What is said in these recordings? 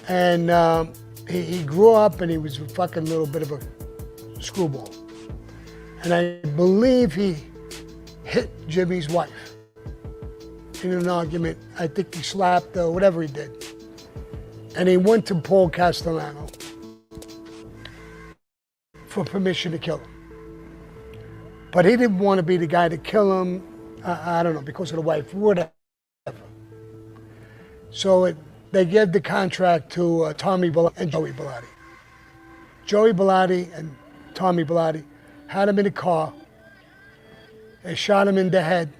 And he grew up and he was a fucking little bit of a screwball. And I believe he hit Jimmy's wife in an argument. I think he slapped her, whatever he did. And he went to Paul Castellano for permission to kill him. But he didn't want to be the guy to kill him, I don't know, because of the wife, whatever. So they gave the contract to Tommy Bellotti and Joey Bellotti. Joey Bellotti and Tommy Bellotti had him in a car. They shot him in the head.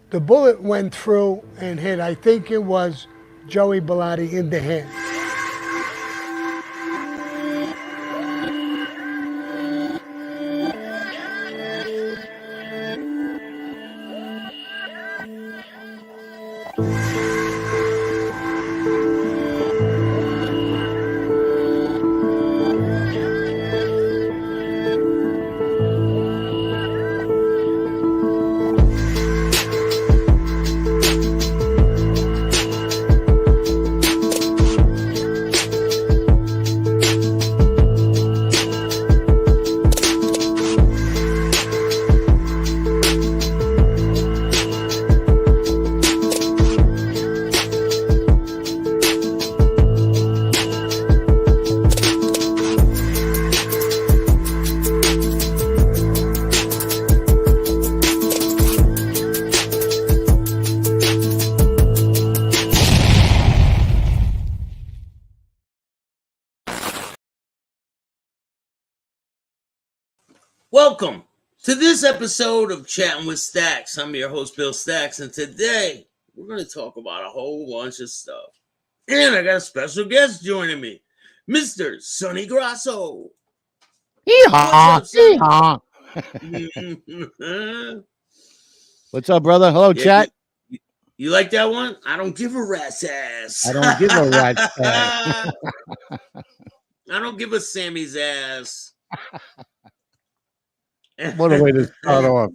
The bullet went through and hit, I think it was Joey Bellotti in the hand. Welcome to this episode of Chatting with Staxx. I'm your host, Bill Staxx, and today we're going to talk about a whole bunch of stuff. And I got a special guest joining me, Mr. Sonny Grasso. Yeehaw! What's up, brother? Hello, chat. You like that one? I don't give a rat's ass. I don't give a rat's ass. I don't give a Sammy's ass. What a way to start off.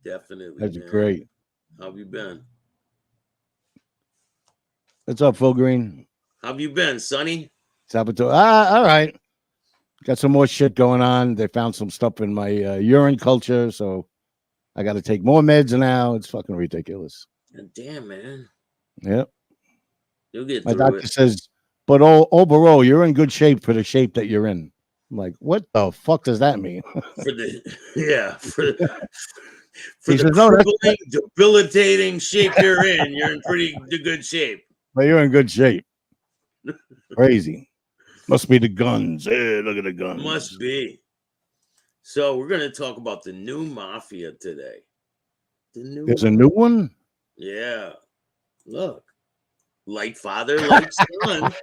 Definitely. That's man. Great. How have you been? What's up, Phil Green? How have you been, Sonny? Saboteur. All right. Got some more shit going on. They found some stuff in my urine culture, so I got to take more meds now. It's fucking ridiculous. Damn, man. Yep. You'll get my through doctor it. says, but overall, you're in good shape for the shape that you're in. I'm like, what the fuck does that mean? For the crippling, debilitating shape you're in pretty good shape. But you're in good shape. Crazy. Must be the guns. Hey, look at the guns. Must be. So we're going to talk about the new Mafia today. There's a new one? Yeah. Look. Like father, like son.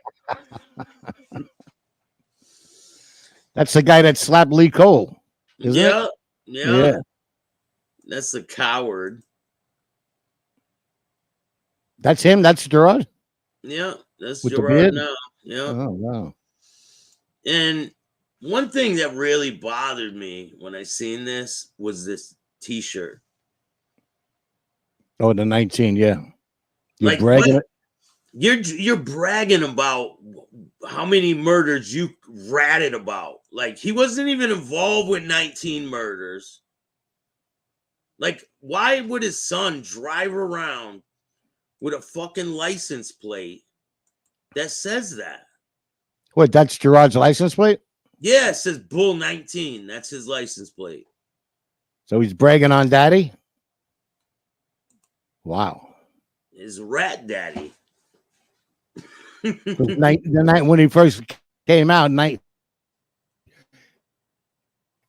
That's the guy that slapped Lee Cole. Isn't it? Yeah. That's the coward. That's him? That's Gerard? Yeah, that's with Gerard now. Yeah. Oh, wow. And one thing that really bothered me when I seen this was this t-shirt. Oh, the 19, yeah. You're like, bragging. You're bragging about how many murders you ratted about. Like, he wasn't even involved with 19 murders. Like, why would his son drive around with a fucking license plate that says that? What, that's Gerard's license plate? Yeah, it says Bull 19. That's his license plate. So he's bragging on daddy? Wow. His rat daddy. The night when he first came out,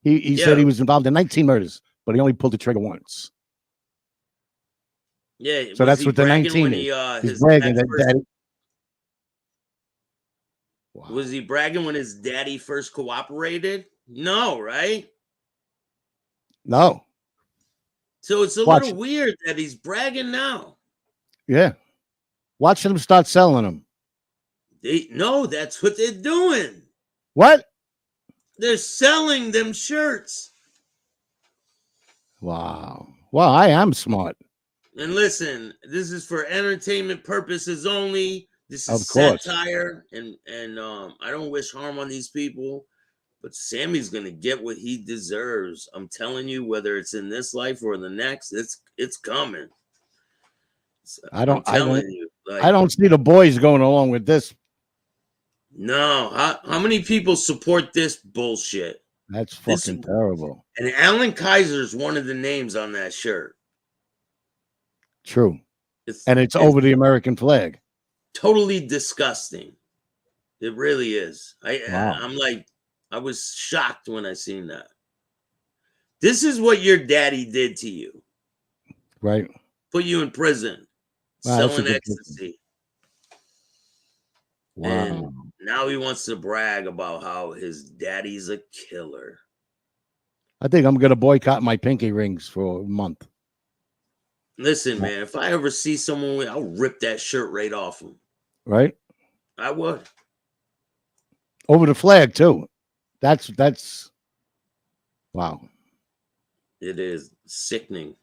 he said he was involved in 19 murders, but he only pulled the trigger once. Yeah, so that's what the 19 is. He's bragging that daddy. Wow. Was he bragging when his daddy first cooperated? No, right? No. So it's a little weird that he's bragging now. Yeah. Watching him start selling them. No, that's what they're doing. What? They're selling them shirts. Wow. Well, I am smart. And listen, this is for entertainment purposes only. This is Of course. satire, and I don't wish harm on these people, but Sammy's gonna get what he deserves. I'm telling you, whether it's in this life or the next, it's coming. I don't you, I don't see the boys going along with this. No, how many people support this bullshit? That's fucking terrible. And Alan Kaiser's one of the names on that shirt. True. It's over the American flag. Totally disgusting. It really is. Wow. I'm like, I was shocked when I seen that. This is what your daddy did to you. Right. Put you in prison. Wow, selling ecstasy. Wow. And now he wants to brag about how his daddy's a killer. I think I'm gonna boycott my pinky rings for a month. Listen, man, if I ever see someone with, I'll rip that shirt right off him. Right? I would. Over the flag too. That's wow. It is sickening.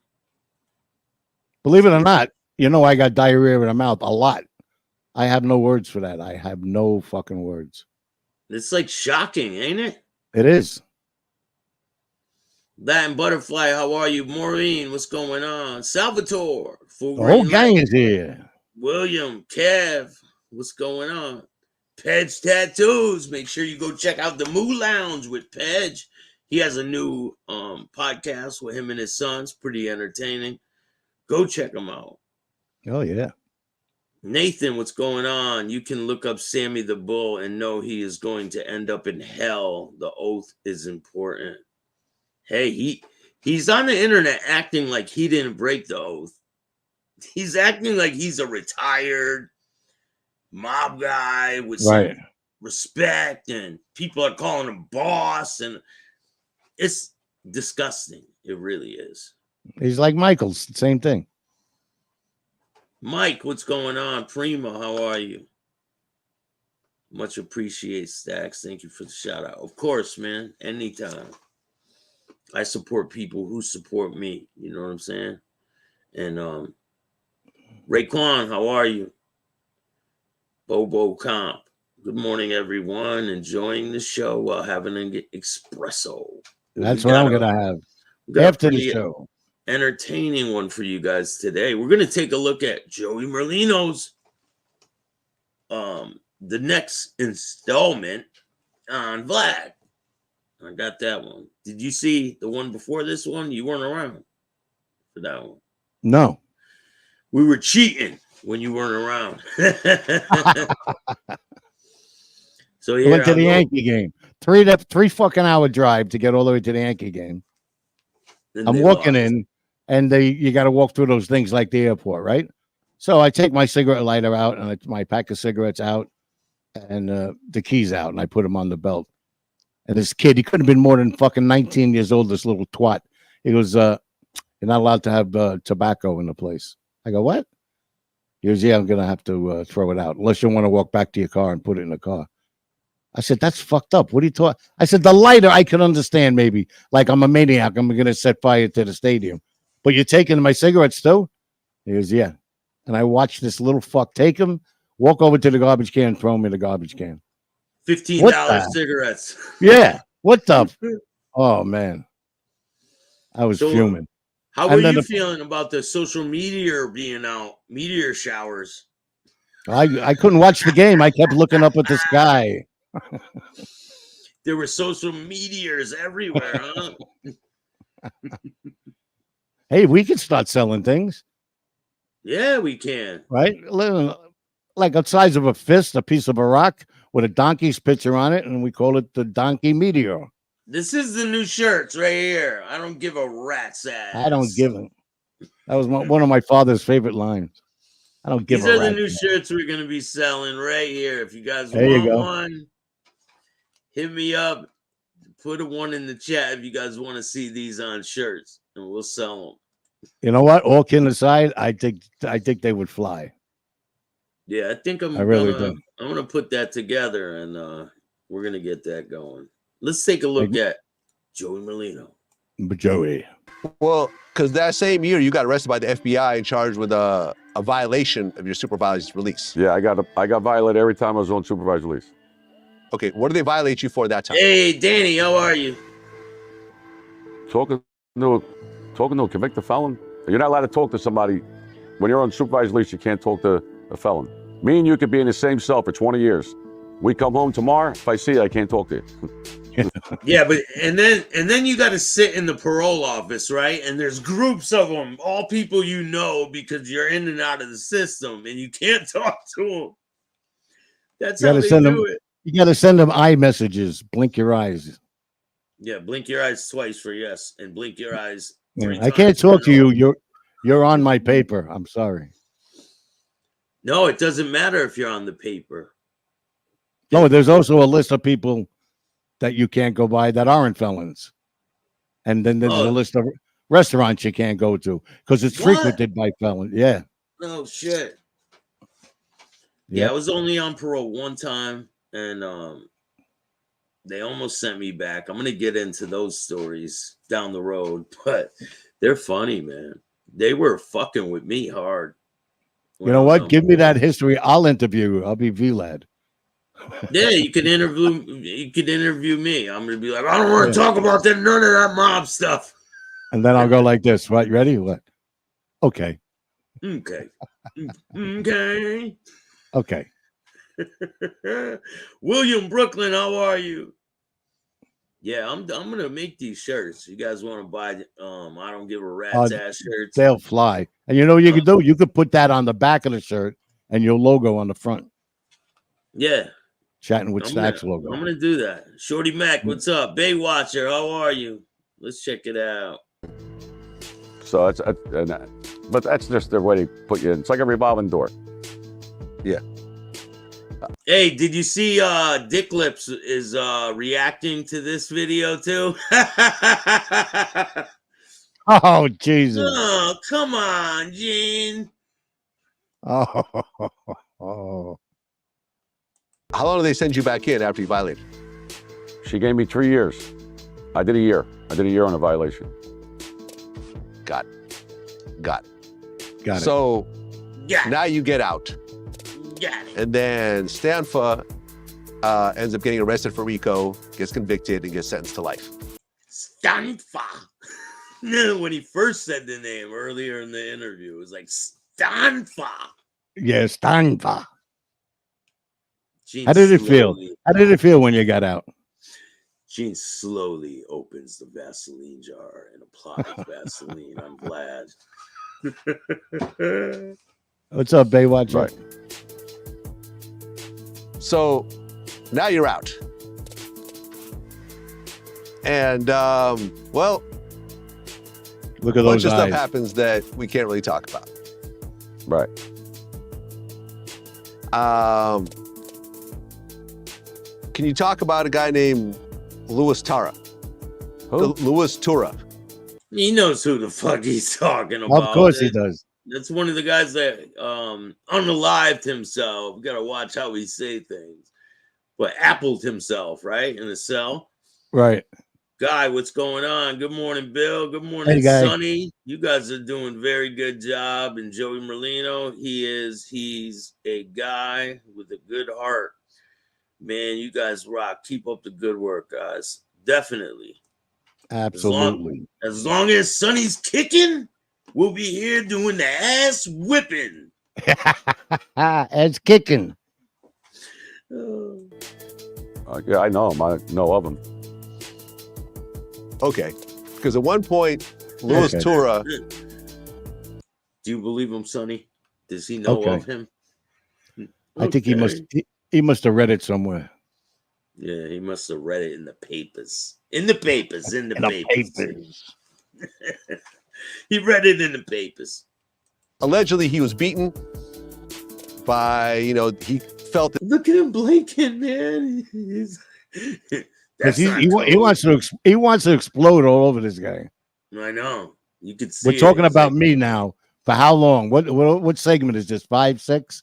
Believe it or not, you know I got diarrhea in the mouth a lot. I have no words for that. I have no fucking words. It's like shocking, ain't it? It is. That and Butterfly, how are you? Maureen, what's going on? Salvatore, Full The whole Green gang Light. is here. William, Kev, what's going on? Pedge Tattoos. Make sure you go check out the Moo Lounge with Pedge. He has a new podcast with him and his sons. Pretty entertaining. Go check him out. Oh yeah. Nathan, what's going on? You can look up Sammy the Bull and know he is going to end up in hell. The oath is important. Hey, he's on the internet acting like he didn't break the oath. He's acting like he's a retired mob guy with some respect, and people are calling him boss, and it's disgusting. It really is. He's like Michael's, same thing. Mike, what's going on? Prima, how are you? Much appreciate, Staxx. Thank you for the shout out. Of course, man. Anytime. I support people who support me. You know what I'm saying? And Raekwon, how are you? Bobo Comp. Good morning, everyone. Enjoying the show while having an espresso. That's what I'm gonna have after the show. Entertaining one for you guys today. We're gonna take a look at Joey Merlino's the next installment on Vlad. I got that one. Did you see the one before this one? You weren't around for that one. No. We were cheating when you weren't around. So yeah, went to the Yankee game. Three fucking hour drive to get all the way to the Yankee game. I'm walking in, and you got to walk through those things like the airport, right? So I take my cigarette lighter out and my pack of cigarettes out, and the keys out, and I put them on the belt. And this kid, he couldn't have been more than fucking 19 years old. This little twat. He goes, "You're not allowed to have tobacco in the place." I go, "What?" He goes, "Yeah, I'm gonna have to throw it out unless you want to walk back to your car and put it in the car." I said, "That's fucked up. What are you talking?" I said, "The lighter I can understand, maybe. Like I'm a maniac. I'm gonna set fire to the stadium. But you're taking my cigarettes too?" He goes, "Yeah." And I watched this little fuck take him, walk over to the garbage can, throw him in the garbage can. $15 cigarettes. Yeah. What the? Oh man, I was fuming. How were you feeling about the social media being out? Meteor showers. I couldn't watch the game. I kept looking up at the sky. There were social meteors everywhere, huh? Hey, we can start selling things. Yeah, we can. Right? Like the size of a fist, a piece of a rock with a donkey's picture on it, and we call it the Donkey Meteor. This is the new shirts right here. I don't give a rat's ass. I don't give it. That was one of my father's favorite lines. I don't give a rat's ass. These are the new shirts we're going to be selling right here. If you guys want one, hit me up. Put a one in the chat if you guys want to see these on shirts, and we'll sell them. You know what? All kidding aside, I think they would fly. Yeah, I think I'm gonna put that together, and we're gonna get that going. Let's take a look at Joey Merlino. Joey. Well, Because that same year, you got arrested by the FBI and charged with a violation of your supervised release. Yeah, I got violated every time I was on supervised release. Okay, what did they violate you for that time? Hey, Danny, how are you? Talking to a convicted felon. You're not allowed to talk to somebody when you're on supervised release. You can't talk to a felon. Me and you could be in the same cell for 20 years. We come home tomorrow. If I see you, I can't talk to you. Yeah, but and then you got to sit in the parole office, right? And there's groups of them, all people you know, because you're in and out of the system, and you can't talk to them. That's how they do it. You got to send them iMessages. Blink your eyes. Yeah, blink your eyes twice for yes, and blink your eyes 3 I can't times talk for to no. you. You're on my paper. I'm sorry. No, it doesn't matter if you're on the paper. No, there's also a list of people that you can't go by that aren't felons. And then there's a list of restaurants you can't go to because it's frequented by felons. Yeah. Oh, shit. Yeah, I was only on parole one time, and they almost sent me back. I'm going to get into those stories down the road, but they're funny, man. They were fucking with me hard. You know what? Give me that history. I'll interview you. I'll be VLAD. Yeah, you could interview me. I'm gonna be like, I don't want to talk about that, none of that mob stuff. And then I'll go like this. Right? You ready? What? Okay. Okay. Okay. William Brooklyn, how are you? Yeah, I'm gonna make these shirts. You guys want to buy I don't give a rat's ass shirts? They'll fly. And you know what you could do? You could put that on the back of the shirt and your logo on the front. Yeah. Chatting with Staxx logo. I'm gonna do that. Shorty Mac, what's up? Baywatcher, how are you? Let's check it out. So but that's just their way to put you in. It's like a revolving door. Yeah. Hey, did you see Dick Lips is reacting to this video too? Oh, Jesus. Oh, come on, Gene. Oh. How long do they send you back in after you violated? She gave me 3 years. I did a year. I did a year on a violation. Got it. Got it. So now you get out. Got it. And then Stanfa ends up getting arrested for RICO, gets convicted, and gets sentenced to life. Stanfa. When he first said the name earlier in the interview, it was like Stanfa. Yeah, Stanfa. Gene How did it feel? How did it feel when you got out? Gene slowly opens the Vaseline jar and applies Vaseline. I'm glad. What's up, Baywatch? Right. So now you're out. And, well, Look at a bunch those of stuff eyes. happens that we can't really talk about. Right. Can you talk about a guy named Louis Tara? Who? Louis Tura. He knows who the fuck he's talking about. Of course he does. That's one of the guys that unalived himself. You gotta watch how he say things. But appled himself, right? In the cell. Right. Guy, what's going on? Good morning, Bill. Good morning, Sonny. You guys are doing very good job. And Joey Merlino, he's a guy with a good heart. Man, you guys rock. Keep up the good work, guys. Definitely. Absolutely. As long as Sonny's kicking, we'll be here doing the ass whipping. It's kicking. Yeah, I know him. I know of him. Okay. Because at one point, Louis Tura. Do you believe him, Sonny? Does he know of him? I think he must have read it somewhere. Yeah, he must have read it in the papers. In the papers. He read it in the papers. Allegedly, he was beaten by, he felt that. Look at him blinking, man. He wants to explode all over this guy. I know. You could see. We're talking about me now. For how long? What segment is this? 5, 6?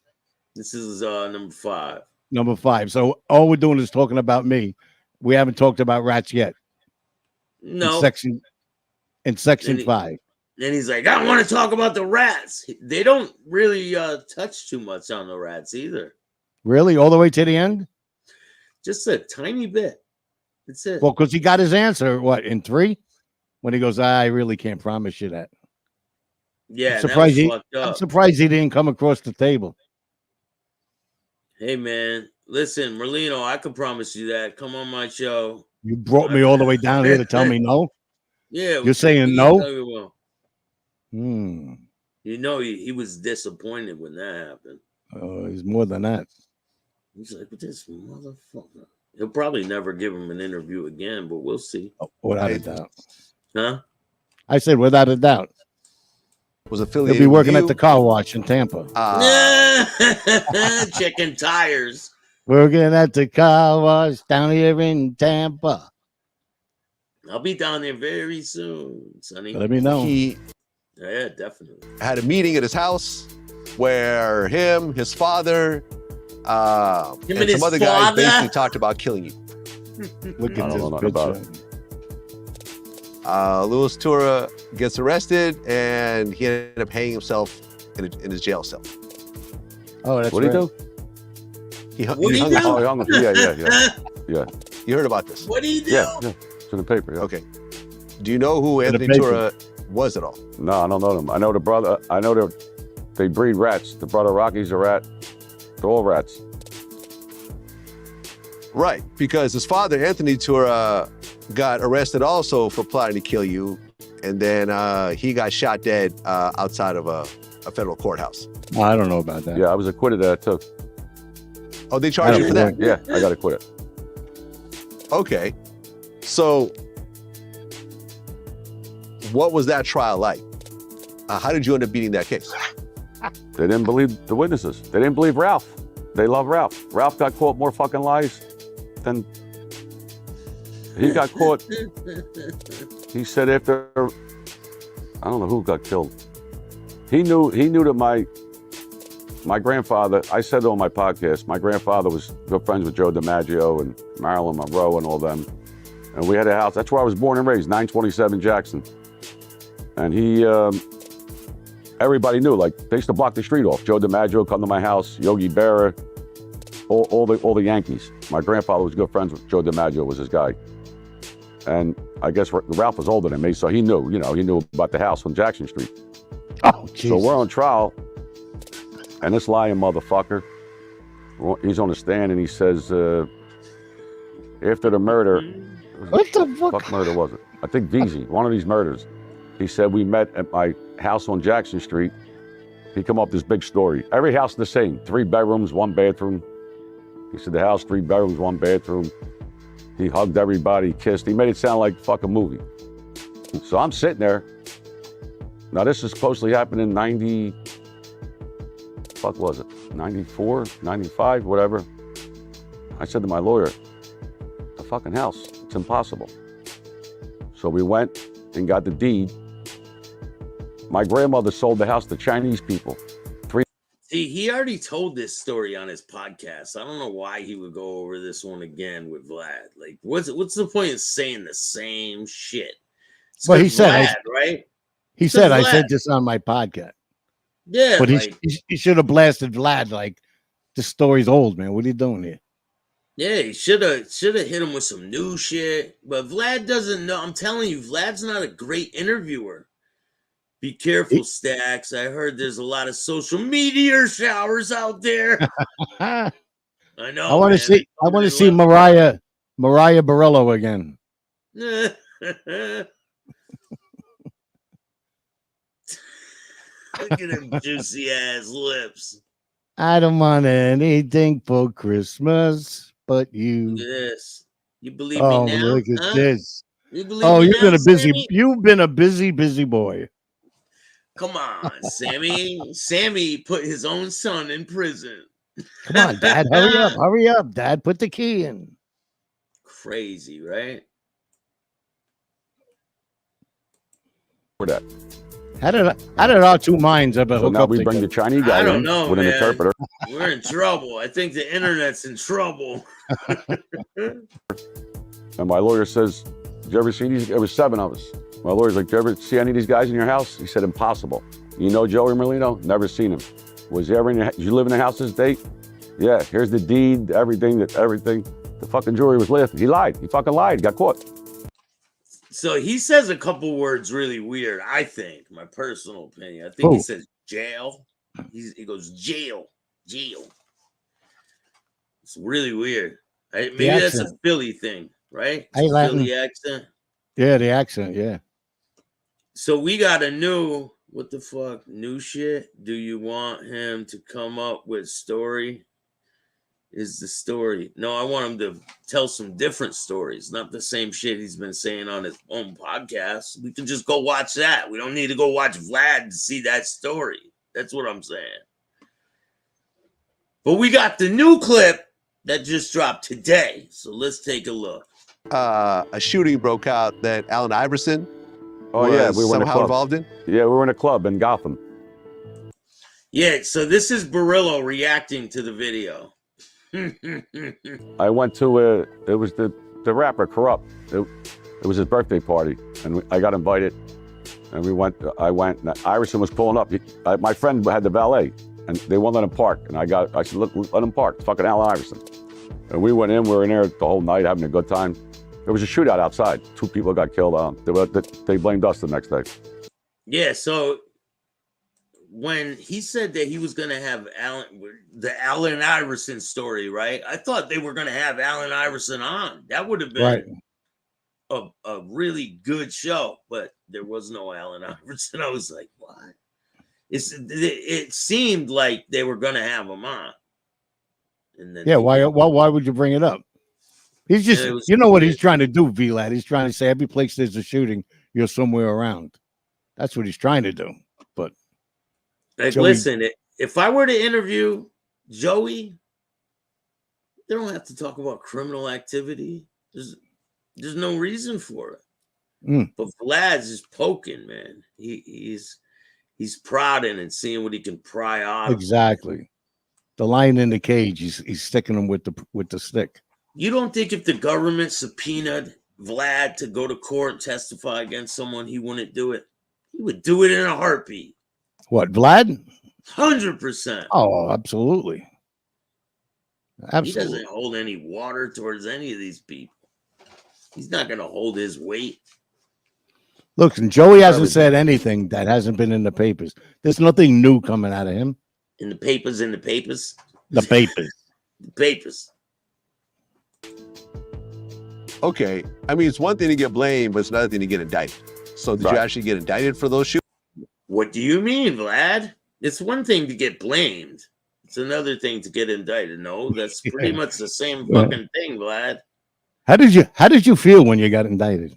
This is number 5. Number 5. So all we're doing is talking about me. We haven't talked about rats yet. No. In section 5. And he's like, I want to talk about the rats. They don't really touch too much on the rats either. Really? All the way to the end? Just a tiny bit. That's it. Well, because he got his answer, what, in 3? When he goes, I really can't promise you that. Yeah, I'm surprised, I'm surprised he didn't come across the table. Hey, man. Listen, Merlino, I can promise you that. Come on my show. You brought me all the way down here to tell me no? Yeah. You're saying no? You know, he was disappointed when that happened. He's more than that. He's like, this motherfucker. He'll probably never give him an interview again, but we'll see. Oh, without a doubt. Huh? I said without a doubt. Was affiliated. He'll be working at the car wash in Tampa. Checking tires. Working at the car wash down here in Tampa. I'll be down there very soon, Sonny. Let me know. He Yeah, definitely. had a meeting at his house where him, his father, and some other guys basically talked about killing you. Look at I don't know this nothing about picture. Louis Tura gets arrested, and he ended up hanging himself in his jail cell. Oh, that's What did he right. do? He hung What do you himself. Oh, he hung himself. Yeah. You heard about this? What do you do? Yeah. It's in the paper. Yeah. Okay. Do you know who In the Anthony paper. Tura was at all? No, I don't know them. I know the brother. I know they breed rats. The brother Rocky's a rat. They're all rats. Right, because his father, Anthony Tura, got arrested also for plotting to kill you, and then he got shot dead outside of a federal courthouse. Oh, I don't know about that. Yeah, I was acquitted of that too. Oh, they charged you for that? Yeah, I got acquitted. Okay. So, what was that trial like? How did you end up beating that case? They didn't believe the witnesses. They didn't believe Ralph. They love Ralph. Ralph got caught more fucking lies than he got caught. He said after, I don't know who got killed. He knew that my grandfather, I said on my podcast, my grandfather was good friends with Joe DiMaggio and Marilyn Monroe and all them. And we had a house. That's where I was born and raised, 927 Jackson. And he, everybody knew, like, they used to block the street off. Joe DiMaggio come to my house, Yogi Berra, all the Yankees. My grandfather was good friends with Joe DiMaggio, was his guy. And I guess Ralph was older than me, so he knew, he knew about the house on Jackson Street. Oh, Jesus. So we're on trial, and this lying motherfucker, he's on the stand, and he says, after the murder, What the fuck? murder was it? I think Veezy, one of these murders. He said, we met at my house on Jackson Street. He come up with this big story. Every house the same, 3 bedrooms, 1 bathroom. He said the house, 3 bedrooms, 1 bathroom. He hugged everybody, kissed. He made it sound like a fucking movie. So I'm sitting there. Now this is supposedly happened in 90, fuck was it? 94, 95, whatever. I said to my lawyer, the fucking house, it's impossible. So we went and got the deed. My grandmother sold the house to Chinese people. See, he already told this story on his podcast. I don't know why he would go over this one again with Vlad. Like, what's the point of saying the same shit? It's Well, he 'cause said, Vlad, right? He It's said, I Vlad. said this on my podcast. Yeah, But like, he should have blasted Vlad like, this story's old, man. What are you doing here? yeah, he should have hit him with some new shit. But Vlad doesn't know. I'm telling you, Vlad's not a great interviewer. Be careful, Staxx. I heard there's a lot of social media showers out there. I I know. want to see. I want to see Mariah Barillo again. Look at them juicy ass lips. I don't want anything for Christmas but you. Look at this. You believe Oh, me now? look at huh? this. You believe Oh, me you've now, been a busy. Sammy? You've been a busy boy. Come on, Sammy. Sammy put his own son in prison. Come on, Dad. Hurry up, Dad. Put the key in. Crazy, right? For that. How did our two minds ever So hook now up we bring the together? Chinese guy I don't in know, with an man. interpreter. We're in trouble. I think the internet's in trouble. And my lawyer says, did you ever see these? There was 7 of us. My lawyer's like, "Do you ever see any of these guys in your house?" He said, "Impossible." You know Joey Merlino? Never seen him. Was he ever in your house? Did you live in the house this date? Yeah, here's the deed, everything. The fucking jury was laughing. He lied. He fucking lied. He got caught. So he says a couple words really weird, I think, my personal opinion. I think Who? he says jail. He goes jail. It's really weird. Maybe that's a Philly thing, right? Hey, Latin. Philly accent. Yeah, the accent, yeah. So we got a new, what the fuck, new shit? Do you want him to come up with story? Is the story? No, I want him to tell some different stories, not the same shit he's been saying on his own podcast. We can just go watch that. We don't need to go watch Vlad to see that story. That's what I'm saying. But we got the new clip that just dropped today. So let's take a look. A shooting broke out that Allen Iverson We were somehow involved in. Yeah, we were in a club in Gotham. Yeah, so this is Barillo reacting to the video. I went to it was the rapper Corrupt. It was his birthday party, and I got invited, and I went. And Iverson was pulling up. My friend had the valet, and they won't let him park. And I said, "Look, let him park." It's fucking Allen Iverson. And we went in. We were in there the whole night having a good time. There was a shootout outside. 2 people got killed. They blamed us the next day. Yeah, so when he said that he was going to have the Allen Iverson story, right? I thought they were going to have Allen Iverson on. That would have been a really good show, but there was no Allen Iverson. I was like, what? It seemed like they were going to have him on. And then why would you bring it up? He's just, you know what he's trying to do, V-Lad. He's trying to say every place there's a shooting, you're somewhere around. That's what he's trying to do. But listen, if I were to interview Joey, they don't have to talk about criminal activity. There's no reason for it. But Vlad's just poking, man. He's prodding and seeing what he can pry off. Exactly. The lion in the cage. He's sticking him with the stick. You don't think if the government subpoenaed Vlad to go to court and testify against someone, he wouldn't do it? He would do it in a heartbeat. What, Vlad? 100%. Oh, absolutely. He doesn't hold any water towards any of these people. He's not going to hold his weight. Look, and Joey hasn't said anything that hasn't been in the papers. There's nothing new coming out of him. In the papers. The papers. The papers. Okay, I mean, it's one thing to get blamed, but it's another thing to get indicted. So did you actually get indicted for those shootings? What do you mean, Vlad? It's one thing to get blamed. It's another thing to get indicted. No, that's pretty much the same fucking thing, Vlad. How did you feel when you got indicted?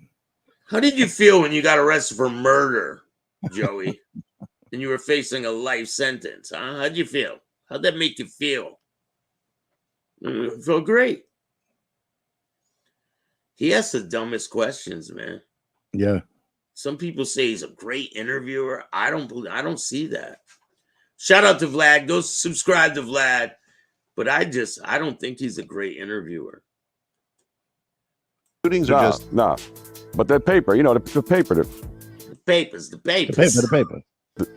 How did you feel when you got arrested for murder, Joey? And you were facing a life sentence, huh? How'd you feel? How'd that make you feel? It felt great. He asks the dumbest questions, man. Yeah. Some people say he's a great interviewer. I don't see that. Shout out to Vlad. Go subscribe to Vlad. But I don't think he's a great interviewer. Shootings are just no. But the paper, the paper. The papers. The paper.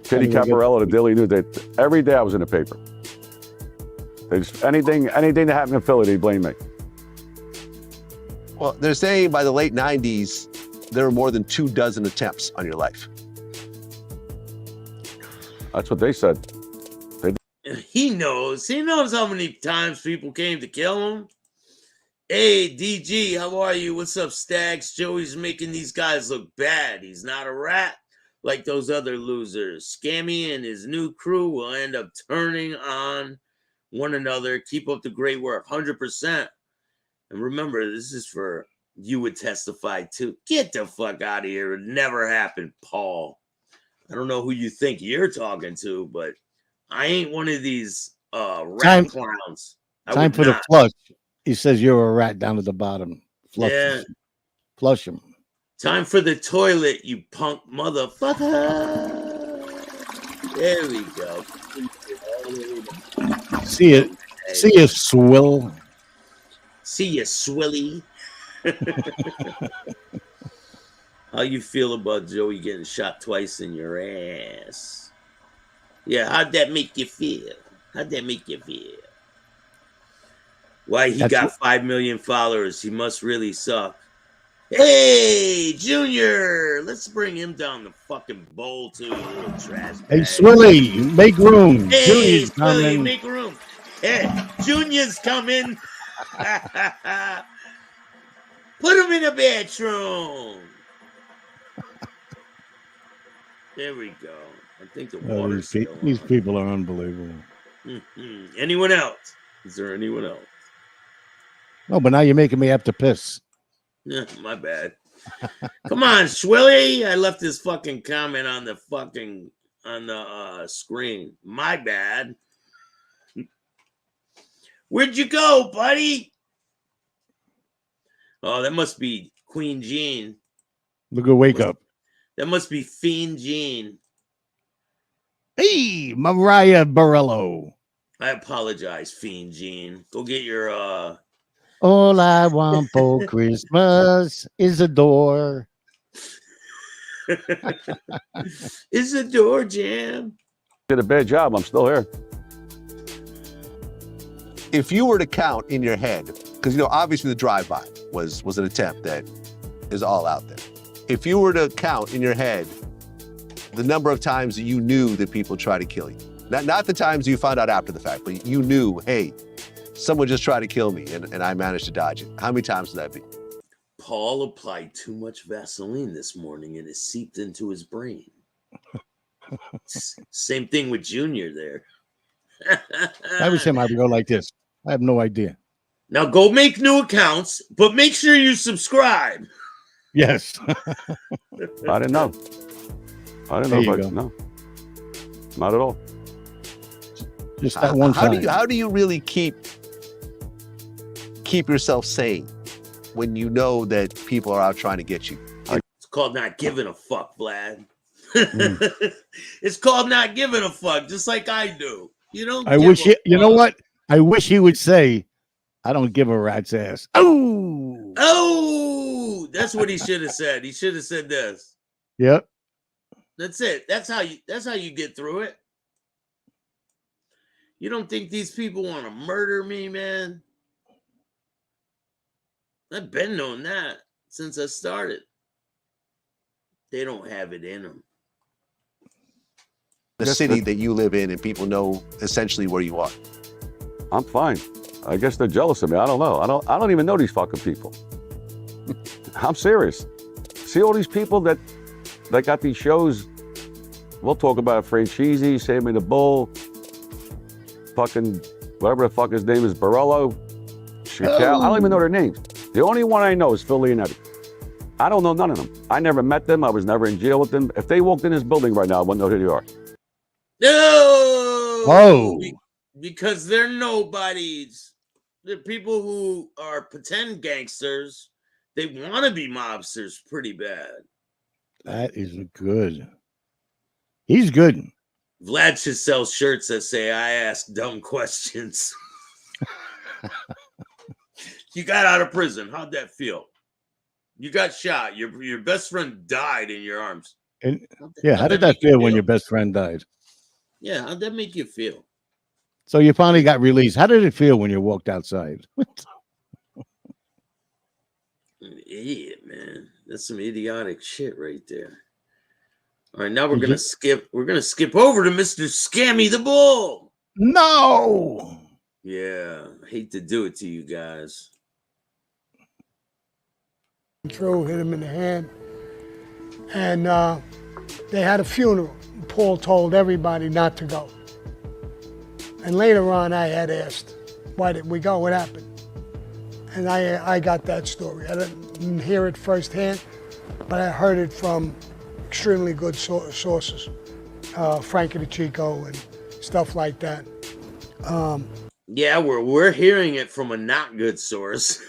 Kitty Caparella, the Daily News. Every day I was in the paper. They just anything that happened in Philly, they blame me. Well, they're saying by the late 90s, there were more than 24 attempts on your life. That's what they said. He knows how many times people came to kill him. Hey, DG, how are you? What's up, Staxx? Joey's making these guys look bad. He's not a rat like those other losers. Scammy and his new crew will end up turning on one another. Keep up the great work. 100%. And remember, this is for you would testify too. Get the fuck out of here. It never happened, Paul. I don't know who you think you're talking to, but I ain't one of these rat clowns. Time for the flush. He says you're a rat down at the bottom. Flush him. Time for the toilet, you punk motherfucker. There we go. See you, swill. See you, swilly. How you feel about Joey getting shot twice in your ass? Yeah, how'd that make you feel? How'd that make you feel? Why he That's got 5 million followers? He must really suck. Hey, Junior, let's bring him down the fucking bowl too, you little trash bag. Hey, Swilly, make room. Hey, Junior's Swilly, coming. make room. Hey, Junior's coming. Put him in the bedroom. There we go. I think the Oh, water's these people are unbelievable. Mm-hmm. Anyone else? Is there anyone else? No, but now you're making me have to piss. Yeah, my bad. Come on, Swilly. I left this fucking comment on the screen. My bad. Where'd you go, buddy? Oh, that must be Queen Jean. Look at wake up. That must be Fiend Jean. Hey, Mariah Barello. I apologize, Fiend Jean. Go get your All I want for Christmas is a door. Is a door jam. Did a bad job. I'm still here. If you were to count in your head, because you know, obviously the drive-by was an attempt that is all out there. If you were to count in your head the number of times that you knew that people tried to kill you, not the times you found out after the fact, but you knew, hey, someone just tried to kill me and I managed to dodge it. How many times would that be? Paul applied too much Vaseline this morning and it seeped into his brain. Same thing with Junior there. I wish him I'd go like this. I have no idea. Now go make new accounts, but make sure you subscribe. Yes. I didn't know. I didn't know. There you But go. no, not at all. Just that one time. How do you really keep yourself sane when you know that people are out trying to get you? It's called not giving a fuck, Vlad. It's called not giving a fuck, just like I do. You don't. I wish you know what? I wish he would say, I don't give a rat's ass. Oh, That's what he should have said. He should have said this. Yep. That's it. That's how you get through it. You don't think these people want to murder me, man? I've been knowing that since I started. They don't have it in them. The city that you live in and people know essentially where you are. I'm fine. I guess they're jealous of me. I don't know. I don't even know these fucking people. I'm serious. See all these people that got these shows. We'll talk about Franchise, Sammy the Bull, fucking whatever the fuck his name is, Barello, Chical. I don't even know their names. The only one I know is Phil Leonetti. I don't know none of them. I never met them. I was never in jail with them. If they walked in this building right now, I wouldn't know who they are. No. Oh. Because they're nobodies. They're people who are pretend gangsters. They want to be mobsters pretty bad. That is good. He's good. Vlad should sell shirts that say, I ask dumb questions. You got out of prison. How'd that feel? You got shot. Your best friend died in your arms. And yeah, how did that feel when your best friend died? Yeah, how'd that make you feel? So you finally got released. How did it feel when you walked outside? An idiot, man. That's some idiotic shit right there. All right, now we're gonna skip over to Mr. Scammy the Bull. No. Yeah, I hate to do it to you guys. Through, hit him in the hand, and they had a funeral. Paul told everybody not to go. And later on, I had asked, why didn't we go? What happened? And I got that story. I didn't hear it firsthand, but I heard it from extremely good sources, Frankie the Chico and stuff like that. Yeah, we're hearing it from a not good source.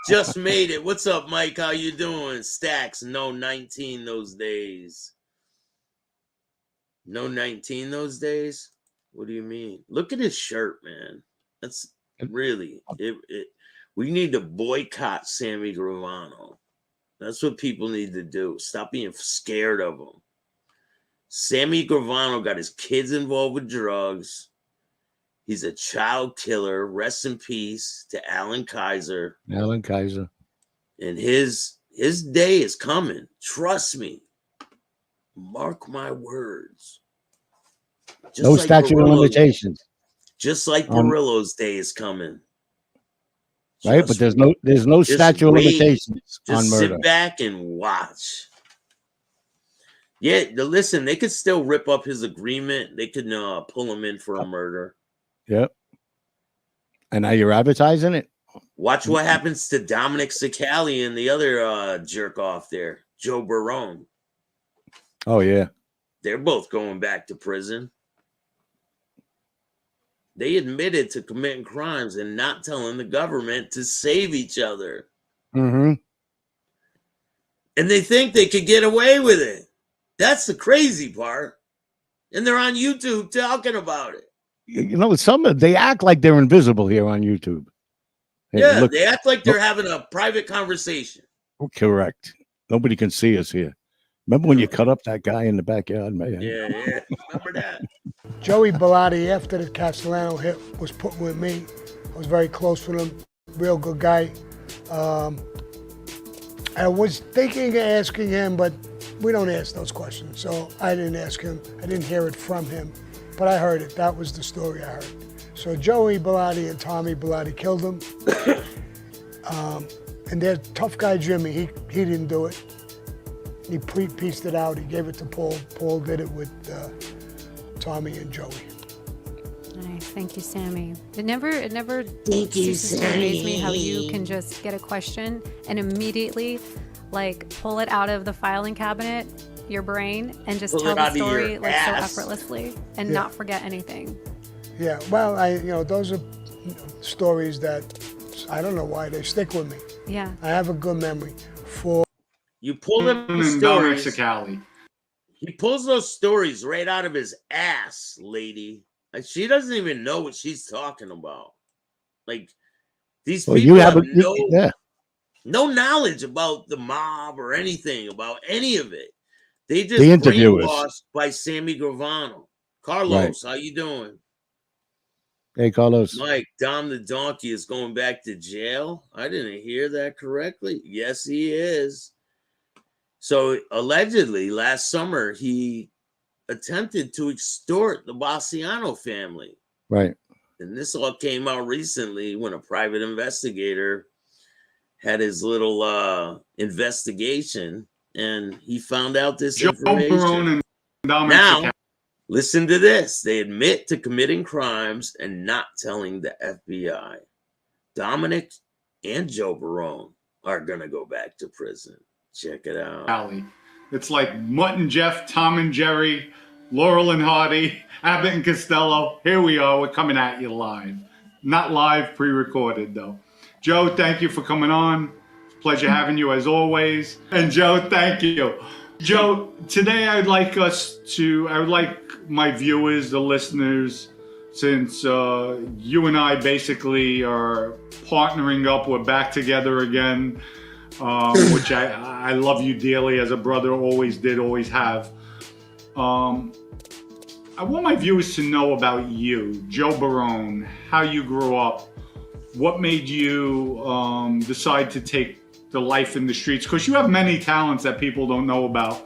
Just made it. What's up, Mike? How you doing? Staxx, no 19 those days. No 19 those days? What do you mean? Look at his shirt, man. That's really it. We need to boycott Sammy Gravano. That's what people need to do. Stop being scared of them. Sammy Gravano got his kids involved with drugs. He's a child killer. Rest in peace to Alan Kaiser. Alan Kaiser. And his day is coming. Trust me. Mark my words. Just No statute of limitations. Just like Barillo's day is coming. Right, but there's no statute of limitations on murder. Sit back and watch. Yeah, listen, they could still rip up his agreement. They could pull him in for a murder. Yep. And now you're advertising it? Watch what happens to Dominic Sicali and the other jerk off there, Joe Barone. Oh, yeah. They're both going back to prison. They admitted to committing crimes and not telling the government to save each other. Mm-hmm. And they think they could get away with it. That's the crazy part. And they're on YouTube talking about it. You know, they act like they're invisible here on YouTube. Hey, yeah, look, they act like they're having a private conversation. Correct. Nobody can see us here. Remember when you cut up that guy in the backyard, man? Yeah. Remember that? Joey Bellotti, after the Castellano hit, was put with me. I was very close with him. Real good guy. I was thinking of asking him, but we don't ask those questions. So I didn't ask him. I didn't hear it from him, but I heard it. That was the story I heard. So Joey Bellotti and Tommy Bellotti killed him. And their tough guy, Jimmy, he didn't do it. He pieced it out. He gave it to Paul. Paul did it with Tommy and Joey. Nice. Thank you, Sammy. It never ceases to amaze me how you can just get a question and immediately like pull it out of the filing cabinet, your brain, and just tell the story like so effortlessly and not forget anything. Yeah, well, those are stories that I don't know why they stick with me. Yeah. I have a good memory You pull them stories. He pulls those stories right out of his ass, lady. Like, she doesn't even know what she's talking about. Like, these people have no knowledge about the mob or anything, about any of it. They just brainwashed by Sammy Gravano. Carlos, how you doing? Hey, Carlos. Mike, Dom the Donkey is going back to jail. I didn't hear that correctly. Yes, he is. So allegedly, last summer, he attempted to extort the Bassiano family. Right. And this all came out recently when a private investigator had his little investigation, and he found out this information. Now, listen to this. They admit to committing crimes and not telling the FBI. Dominic and Joe Barone are going to go back to prison. Check it out. It's like Mutt and Jeff, Tom and Jerry, Laurel and Hardy, Abbott and Costello. Here we are. We're coming at you live. Not live, pre-recorded, though. Joe, thank you for coming on. Pleasure having you as always. And Joe, thank you. Joe, today I would like my viewers, the listeners, since you and I basically are partnering up, we're back together again, which I love you dearly as a brother, always did, always have. I want my viewers to know about you, Joe Barone, how you grew up, what made you decide to take the life in the streets, because you have many talents that people don't know about.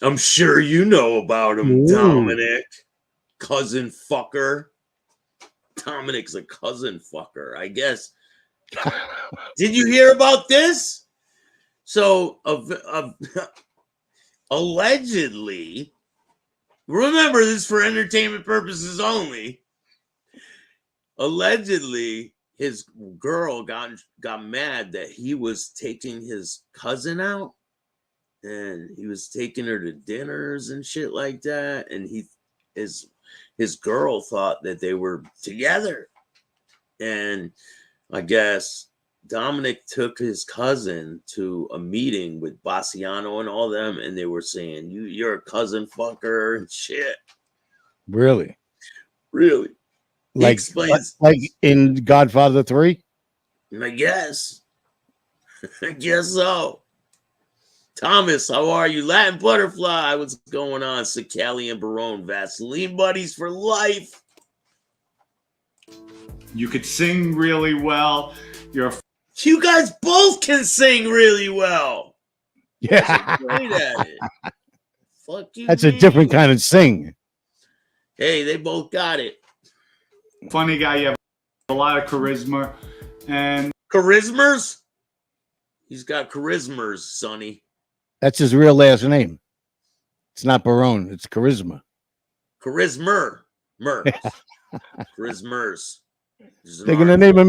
I'm sure you know about him, Dominic. Cousin fucker. Dominic's a cousin fucker, I guess. Did you hear about this? So, allegedly, remember this for entertainment purposes only. Allegedly, his girl got mad that he was taking his cousin out, and he was taking her to dinners and shit like that, and his girl thought that they were together. And I guess Dominic took his cousin to a meeting with Bassiano and all them, and they were saying, you're a cousin fucker and shit. Really? Like in Godfather 3? I guess so. Thomas, how are you? Latin Butterfly, what's going on? Sicali and Barone, Vaseline buddies for life. You could sing really well. You guys both can sing really well. Yeah. Great at it. Fuck you. That's a different kind of sing. Hey, they both got it. Funny guy. You have a lot of charisma. And charismers? He's got charismers, Sonny. That's his real last name. It's not Barone. It's Charisma. Charismer. Charismers. They're going to name a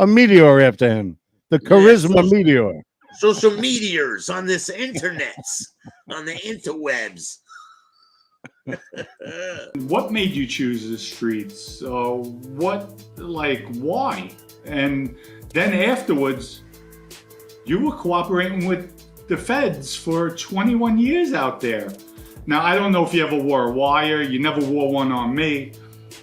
meteor after him. The Charisma Meteor. Social meteors on this internets, on the interwebs. What made you choose the streets? Why? And then afterwards, you were cooperating with the feds for 21 years out there. Now, I don't know if you ever wore a wire. You never wore one on me.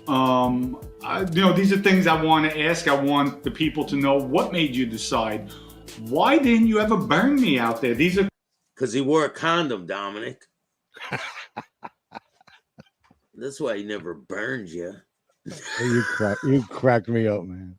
These are things I want to ask. I want the people to know what made you decide. Why didn't you ever burn me out there? These are because he wore a condom, Dominic. That's why he never burned you. You cracked me up, man.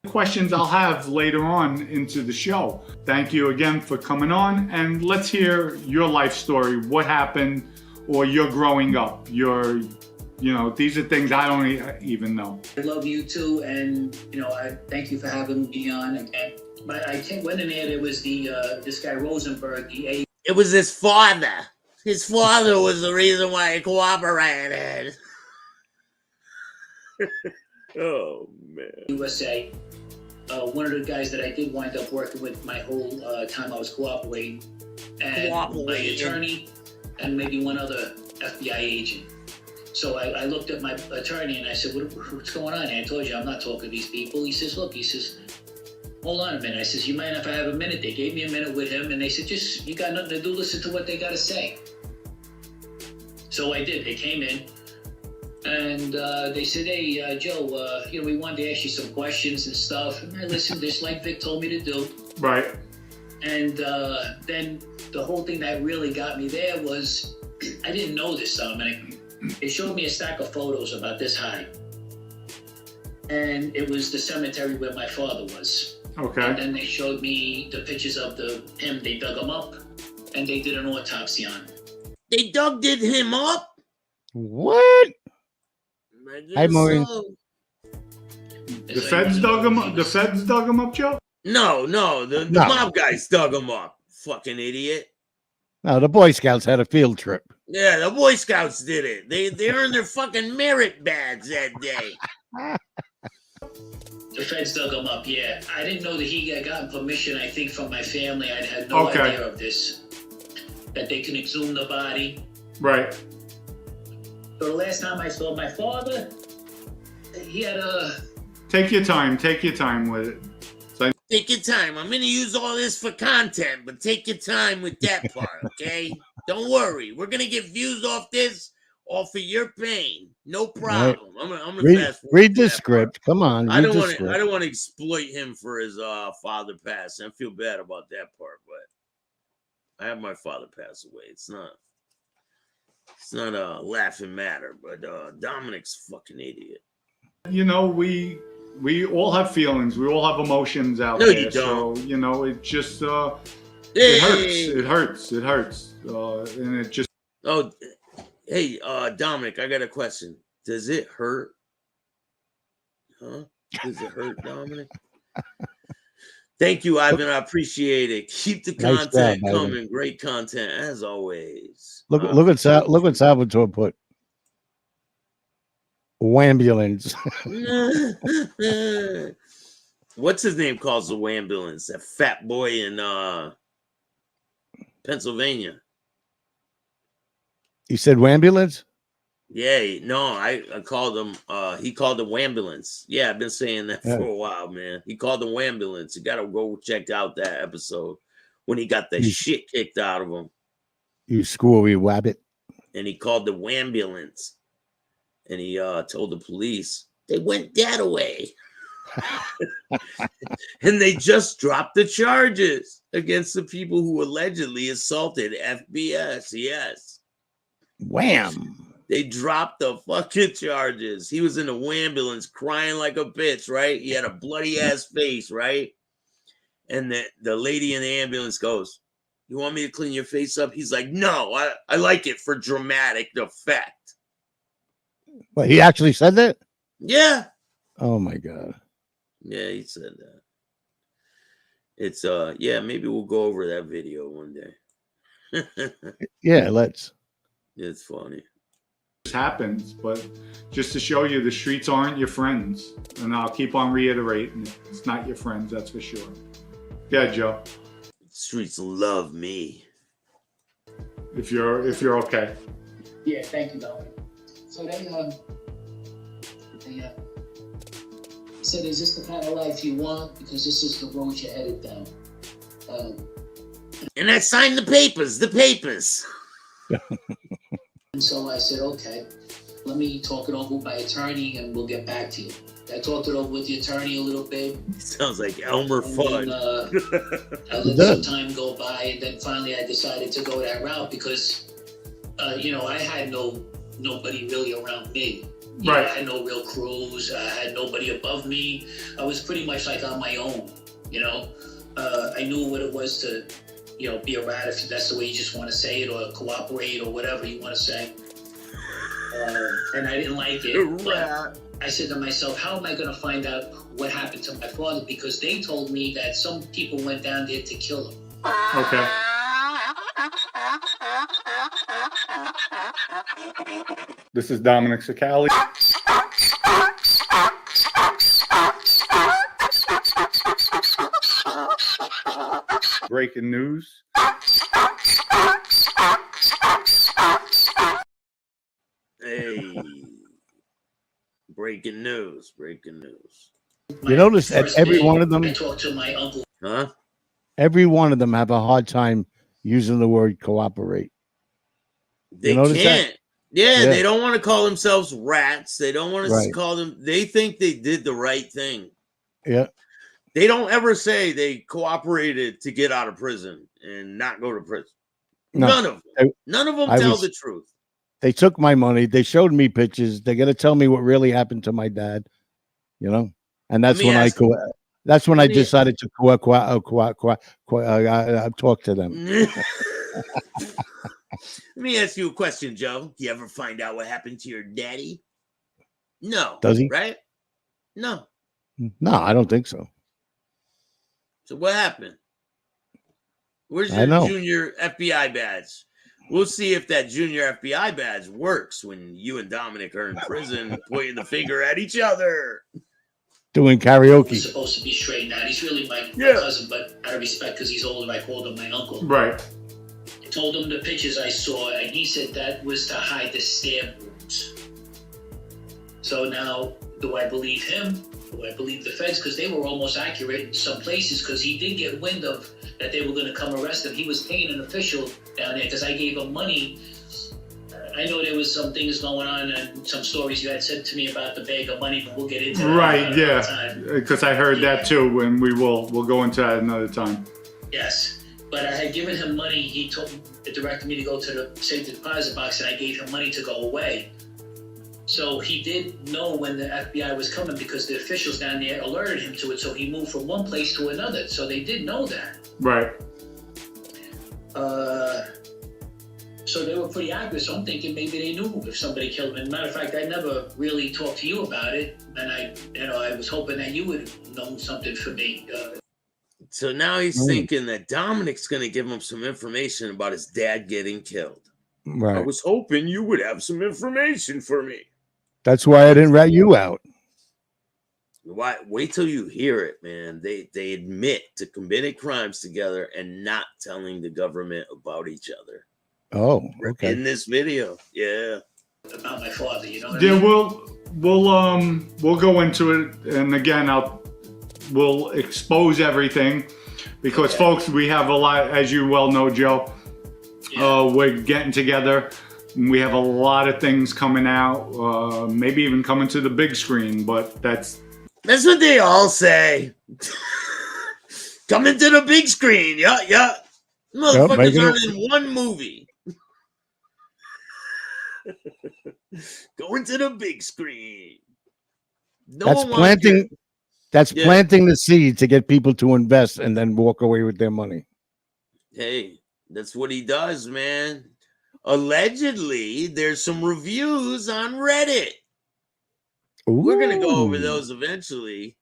questions I'll have later on into the show. Thank you again for coming on, and let's hear your life story. What happened, or your growing up? These are things I don't even know. I love you too, and I thank you for having me on again. But I think when in there was this guy Rosenberg. It was his father. His father was the reason why he cooperated. Oh man. USA. One of the guys that I did wind up working with my whole time I was cooperating, and my attorney, and maybe one other FBI agent. So I looked at my attorney and I said, what's going on? I told you I'm not talking to these people. He says, hold on a minute. I says, you mind if I have a minute? They gave me a minute with him, and they said, you got nothing to do, listen to what they got to say. So I did. They came in, and they said, hey, Joe, we wanted to ask you some questions and stuff. And I listened, just like Vic told me to do. Right. And then the whole thing that really got me there was, I didn't know this, Dominic. They showed me a stack of photos about this high. And it was the cemetery where my father was. Okay. And then they showed me the pictures of him. They dug him up, and they did an autopsy on him. They did him up? What? Hi, Maureen. The feds dug him up? The feds dug him up, Joe? No, the mob guys dug him up. Fucking idiot. No, the Boy Scouts had a field trip. Yeah, the Boy Scouts did it. They earned their fucking merit badge that day. The feds dug him up, yeah. I didn't know that he had gotten permission, I think, from my family. I had no idea of this. That they can exhume the body. Right. So the last time I saw my father, he had a... Take your time with it. Take your time. I'm going to use all this for content, but take your time with that part, okay? Don't worry. We're going to get views off this, all for your pain. No problem. Right. I'm gonna read the script. Come on. I don't want to exploit him for his father passing. I feel bad about that part, but I have my father pass away. It's not a laughing matter, but Dominic's a fucking idiot. We all have feelings. We all have emotions out there. You don't. So, it just it hurts. It hurts. And it just. Oh, hey, Dominic, I got a question. Does it hurt? Huh? Does it hurt, Dominic? Thank you, Ivan. I appreciate it. Keep the content coming. Great content as always. Look what Salvatore put. Wambulance. What's his name calls the wambulance? That fat boy in Pennsylvania. You said wambulance? Yeah, no, I called him. He called the wambulance. Yeah, I've been saying that for a while, man. He called the wambulance. You gotta go check out that episode when he got the shit kicked out of him. You squirrely wabbit. And he called the wambulance. And he told the police, they went that way. And they just dropped the charges against the people who allegedly assaulted FBS. Yes. Wham. They dropped the fucking charges. He was in a ambulance crying like a bitch, right? He had a bloody ass face, right? And the lady in the ambulance goes, "You want me to clean your face up?" He's like, "No, I like it for dramatic effect." Well, he actually said that? Yeah. Oh my God. Yeah, he said that. It's yeah, maybe we'll go over that video one day. Yeah, let's. It's funny. This happens, but just to show you the streets aren't your friends. And I'll keep on reiterating, it's not your friends, that's for sure. Yeah, Joe. Streets love me. If you're okay. Yeah, thank you, Dominic. So they said, "Is this the kind of life you want? Because this is the road you're headed down." And I signed the papers. And so I said, "Okay, let me talk it over with my attorney, and we'll get back to you." I talked it over with the attorney a little bit. Sounds like Elmer Fudd. I let some time go by, and then finally I decided to go that route because, I had nobody really around me. Right. I had no real crews. I had nobody above me. I was pretty much like on my own. I knew what it was to, be a rat, if that's the way you just want to say it, or cooperate, or whatever you want to say. And I didn't like it. But I said to myself, how am I going to find out what happened to my father? Because they told me that some people went down there to kill him. Okay. This is Dominic Sicali. Breaking news. Hey. Breaking news. You notice that every one of them, I talked to my uncle. Huh? every one of them have a hard time using the word cooperate. They notice can't. that? Yeah, Yeah. they don't want to call themselves rats. They don't want to Right. call them. They think they did the right thing. Yeah. They don't ever say they cooperated to get out of prison and not go to prison. No. None of them I tell was- the truth. They took my money. They showed me pictures. They're gonna tell me what really happened to my dad, and that's me when ask- that's when I let me- decided to talk to them. Let me ask you a question, Joe. Do you ever find out what happened to your daddy? No. Does he? Right? No. No, I don't think so. So what happened? Where's I your know. junior FBI badge? We'll see if that junior FBI badge works when you and Dominic are in prison pointing the finger at each other. Doing He's karaoke. supposed to be straightened out. He's really my Yeah. cousin, but out of respect, because he's older, I called him my uncle. Right. I told him the pictures I saw, and he said that was to hide the stab wounds. So now, do I believe him? Do I believe the feds? Because they were almost accurate in some places, because he did get wind of that they were going to come arrest him. He was paying an official down there, because I gave him money. I know there was some things going on and some stories you had said to me about the bag of money, but we'll get into that Right, another yeah. time. Because I heard that too, and we'll go into that another time. Yes, but I had given him money. He directed me to go to the safety deposit box, and I gave him money to go away. So he did know when the FBI was coming, because the officials down there alerted him to it. So he moved from one place to another. So they did know that. Right. So they were pretty accurate. So I'm thinking maybe they knew if somebody killed him. Matter of fact, I never really talked to you about it, and I was hoping that you would have known something for me. So now he's thinking that Dominic's going to give him some information about his dad getting killed. I Right. was hoping you would have some information for me. That's why I didn't rat you out. Why? Wait till you hear it, man. They admit to committing crimes together and not telling the government about each other. Oh, okay. In this video, yeah. About my father, you know what I Yeah, mean? we'll go into it, and again, we'll expose everything, because folks, we have a lot, as you well know, Joe. We're getting together. We have a lot of things coming out, maybe even coming to the big screen, but that's That's what they all say. Coming to the big screen. Yeah. Motherfuckers aren't in one movie. Going to the big screen. That's planting the seed to get people to invest and then walk away with their money. Hey, that's what he does, man. Allegedly, there's some reviews on Reddit. Ooh. We're gonna go over those eventually.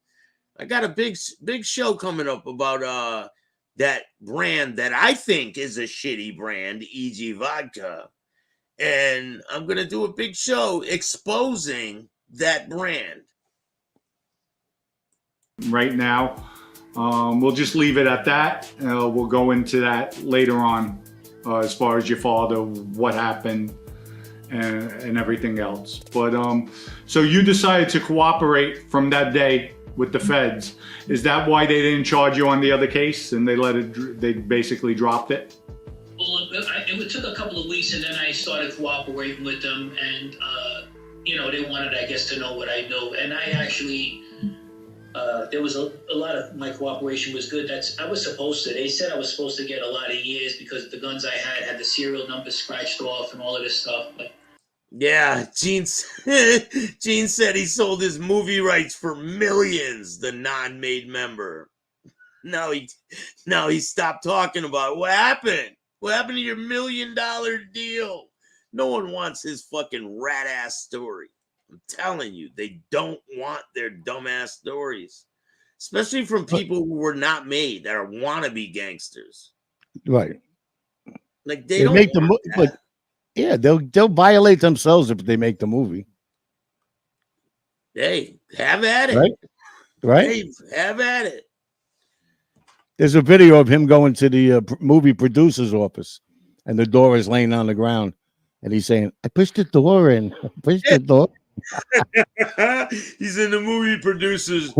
I got a big show coming up about that brand that I think is a shitty brand, E.G. Vodka. And I'm gonna do a big show exposing that brand. Right now, we'll just leave it at that. We'll go into that later on, as far as your father, what happened, and everything else. But so you decided to cooperate from that day with the feds. Is that why they didn't charge you on the other case and they basically dropped it? Well, it took a couple of weeks, and then I started cooperating with them, and they wanted, I guess, to know what I know, and I actually. There was a lot of my cooperation was good. They said I was supposed to get a lot of years because the guns I had the serial numbers scratched off and all of this stuff. But yeah, Gene said he sold his movie rights for millions, the non-made member. Now he stopped talking about it. What happened? What happened to your $1 million deal? No one wants his fucking rat ass story. I'm telling you, they don't want their dumbass stories, especially from people who were not made, that are wannabe gangsters. Right. Like they don't make the movie, but yeah, they'll violate themselves if they make the movie. Hey, have at it. Right. Hey, have at it. There's a video of him going to the movie producer's office, and the door is laying on the ground, and he's saying, "I pushed the door in. I pushed the door." He's in the movie producers.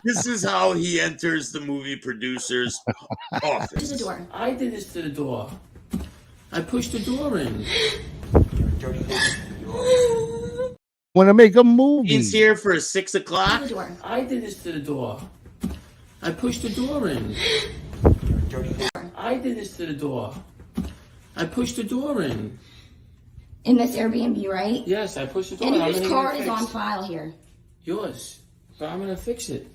This is how he enters the movie producers office. To the door. I did this to the door. I pushed the door in. Want to make a movie? He's here for 6 o'clock. To the door. I did this to the door. I pushed the door in. I did this to the door. I pushed the door in. In this Airbnb, right? Yes, I pushed the door. And whose card is on file here? Yours. But I'm gonna fix it.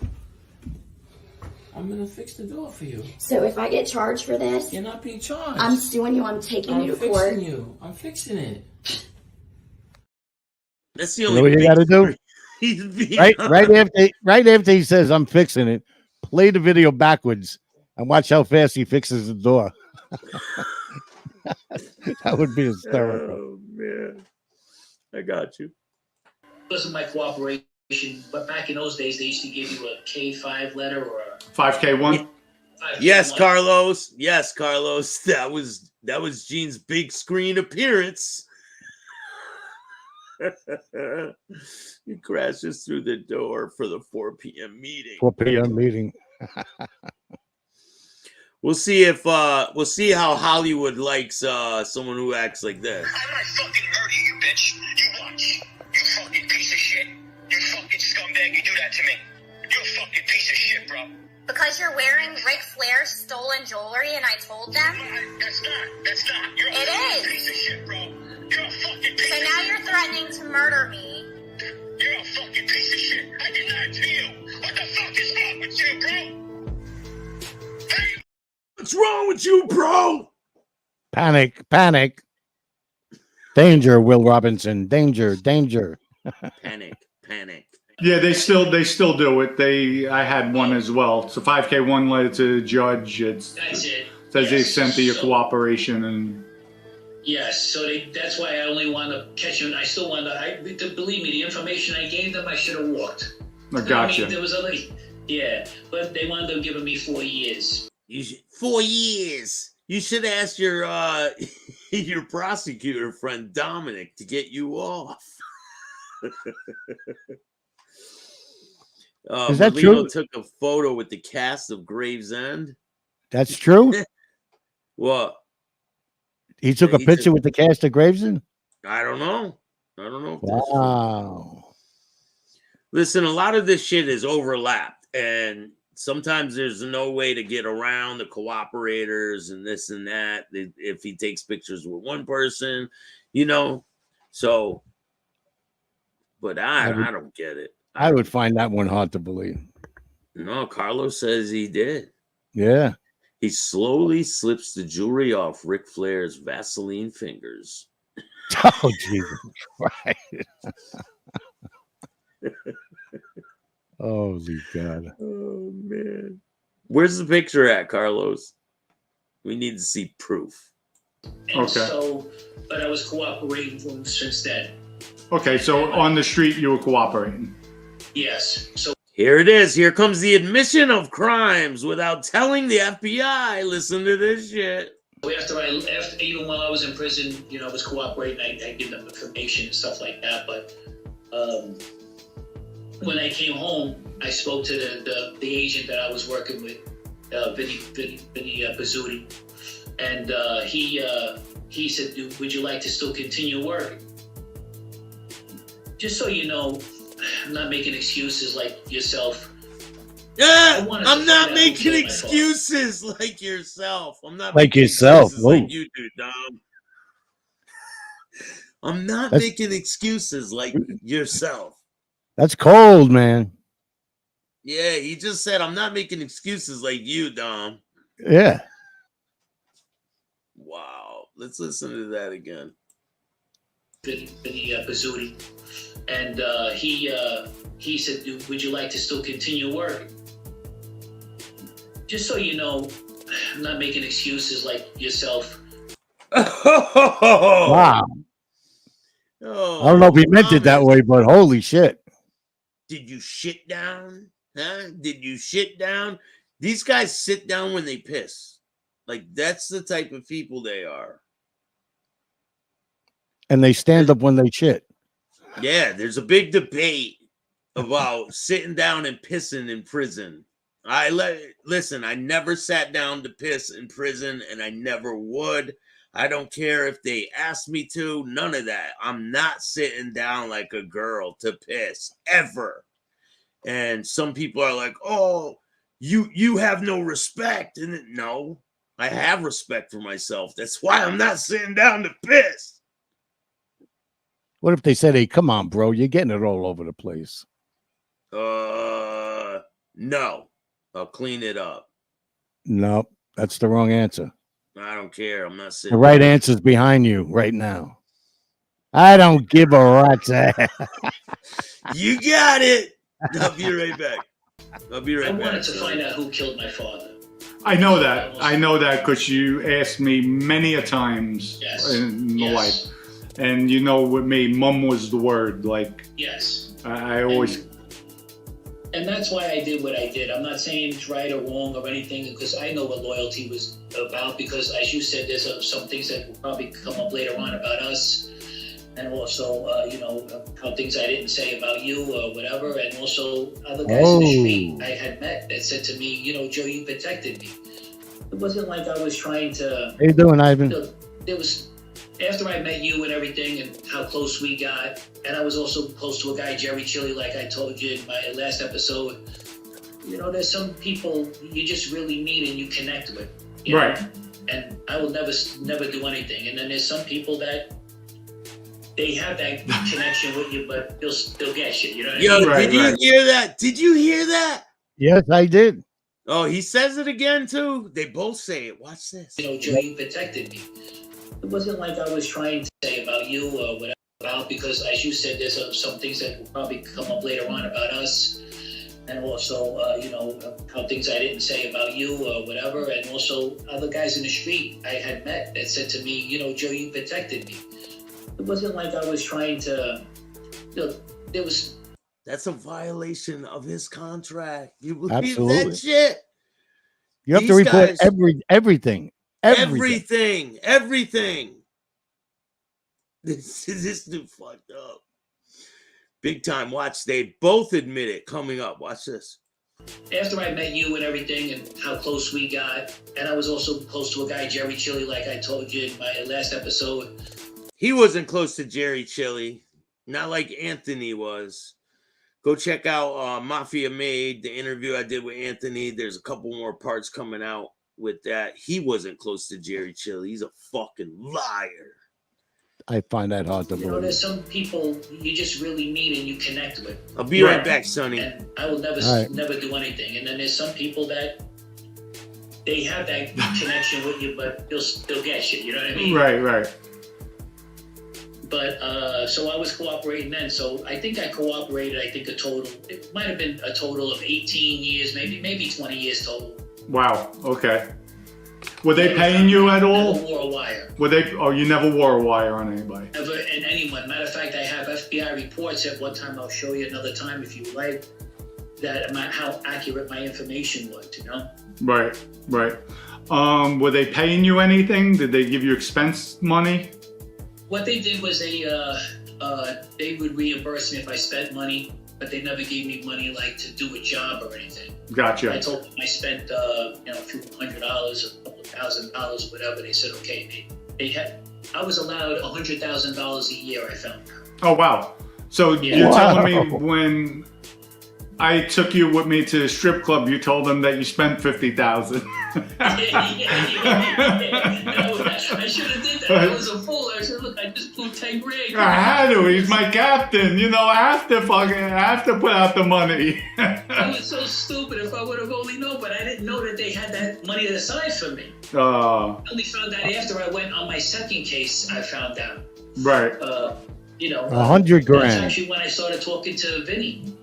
I'm gonna fix the door for you. So if I get charged for this, you're not being charged. I'm suing you. I'm taking you to court. I'm fixing it. That's the only what you got to do. Right after he says, "I'm fixing it," play the video backwards and watch how fast he fixes the door. That would be hysterical. Oh man, I got you. Because of my cooperation, but back in those days, they used to give you a K5 letter or a 5K1. Yes, Carlos. Yes, Carlos. That was Gene's big screen appearance. He crashes through the door for the 4 p.m. meeting. 4 p.m. meeting. We'll see how Hollywood likes someone who acts like this. I'm gonna fucking murder you, bitch. You watch. You fucking piece of shit. You fucking scumbag. You do that to me. You're a fucking piece of shit, bro. Because you're wearing Ric Flair's stolen jewelry and I told them? That's not. You're a piece of shit, bro. You're a fucking piece of shit. So now you're threatening to murder me. You're a fucking piece of shit. I did not to you. What the fuck is wrong with you, bro? Hey. What's wrong with you, bro? Panic. Danger, Will Robinson. Danger. Panic. Yeah, they still do it. I had one as well. It's a 5K1 letter to the judge. That's it. Says they sent your cooperation and. Yes, so that's why I only want to catch you. And I still want to. Believe me, the information I gave them, I should have walked. I gotcha. There was but they wound up giving me 4 years. 4 years. You should ask your your prosecutor friend Dominic to get you off. Is that true? Took a photo with the cast of Gravesend. That's true. What? He took a picture with the cast of Gravesend. I don't know. Wow. Listen, a lot of this shit is overlapped, and sometimes there's no way to get around the cooperators and this and that. If he takes pictures with one person, you know, so. But I don't get it. I would find that one hard to believe. No, Carlos says he did. Yeah. He slowly slips the jewelry off Ric Flair's Vaseline fingers. Oh, Jesus Christ. Holy God. Oh, man. Where's the picture at, Carlos? We need to see proof. And so, but I was cooperating with him since then. Okay, so on the street you were cooperating. Yes. So here it is. Here comes the admission of crimes without telling the FBI. Listen to this shit. After even while I was in prison, you know, I was cooperating. I give them information and stuff like that. But when I came home, I spoke to the agent that I was working with, Vinny Pizzuti, and he said, "Would you like to still continue working?" Just so you know, I'm not making excuses like yourself. Yeah, I'm not making excuses like yourself. I'm not like yourself. Like you do, Dom. I'm not making excuses like yourself. That's cold, man. Yeah, he just said, I'm not making excuses like you, Dom. Yeah. Wow. Let's listen to that again. Vinny Pizzuti. And he said, "Would you like to still continue working?" Just so you know, I'm not making excuses like yourself. Wow. Oh, I don't know if he meant it that way, but holy shit. Did you shit down? Huh? Did you shit down? These guys sit down when they piss. Like, that's the type of people they are. And they stand up when they shit. Yeah, there's a big debate about sitting down and pissing in prison. Listen, I never sat down to piss in prison, and I never would. I don't care if they asked me to. None of that. I'm not sitting down like a girl to piss ever. And some people are like, "Oh, you have no respect." And no, I have respect for myself. That's why I'm not sitting down to piss. What if they said, "Hey, come on, bro, you're getting it all over the place"? No. I'll clean it up. No, that's the wrong answer. I don't care. I'm not sitting. The right answer's behind you right now. I don't give a rat's ass. You got it. I'll be right back. I wanted to find out who killed my father. I know that. I know that because you asked me many a times in my life. And you know, with me, mom was the word. Like, yes. I always. And that's why I did what I did. I'm not saying it's right or wrong or anything, because I know what loyalty was about. Because as you said, there's some things that will probably come up later on about us. And also, you know, how things I didn't say about you or whatever. And also other guys in the street I had met that said to me, you know, "Joe, you protected me." It wasn't like I was trying to. How you doing, Ivan? There was, after I met you and everything and how close we got, and I was also close to a guy, Jerry Chili, like I told you in my last episode. You know, there's some people you just really meet and you connect with. You know? And I will never do anything. And then there's some people that they have that connection with you, but they'll get you. You know what I mean? Did you hear that? Did you hear that? Yes, I did. Oh, he says it again too. They both say it. Watch this. You know, Joe, you protected me. It wasn't like I was trying to say about you or whatever about, because as you said, there's some things that will probably come up later on about us. And also, you know, how things I didn't say about you or whatever. And also other guys in the street I had met that said to me, you know, "Joe, you protected me." It wasn't like I was trying to, you know, there was. That's a violation of his contract. You believe Absolutely. that shit? You have to report everything. Everything. This dude fucked up. Big time. Watch. They both admit it coming up. Watch this. After I met you and everything and how close we got, and I was also close to a guy, Jerry Chili, like I told you in my last episode. He wasn't close to Jerry Chili. Not like Anthony was. Go check out Mafia Made, the interview I did with Anthony. There's a couple more parts coming out with that. He wasn't close to Jerry Chili. He's a fucking liar. I find that hard to You know, believe. there's some people you just really meet and you connect with. I'll be right back, Sonny. And I will never never do anything. And then there's some people that they have that connection with you, but they'll still get you. You know what I mean? Right. But so I was cooperating then. So I think I cooperated. It might have been a total of 18 years, maybe 20 years total. Wow. Okay. Were they paying you at all? Never wore a wire. Were they? Oh, you never wore a wire on anybody. Never, and anyone. Matter of fact, I have FBI reports at one time. I'll show you another time if you like. That how accurate my information was. You know. Right. Were they paying you anything? Did they give you expense money? What they did was they would reimburse me if I spent money, but they never gave me money like to do a job or anything. Gotcha. I told them I spent a few $100, a couple $1,000, whatever. They said okay. I was allowed $100,000 a year. I found out. Oh wow! So you're telling me when I took you with me to the strip club, you told them that you spent $50,000. No, I should have did that. I was a fool. I said, look, I just blew 10 grand. I had to. He's my captain. You know, I have to put out the money. I was so stupid. If I would have only known, but I didn't know that they had that money aside for me. I only found out after I went on my second case. I found out. Right. $100 grand. That's actually when I started talking to Vinny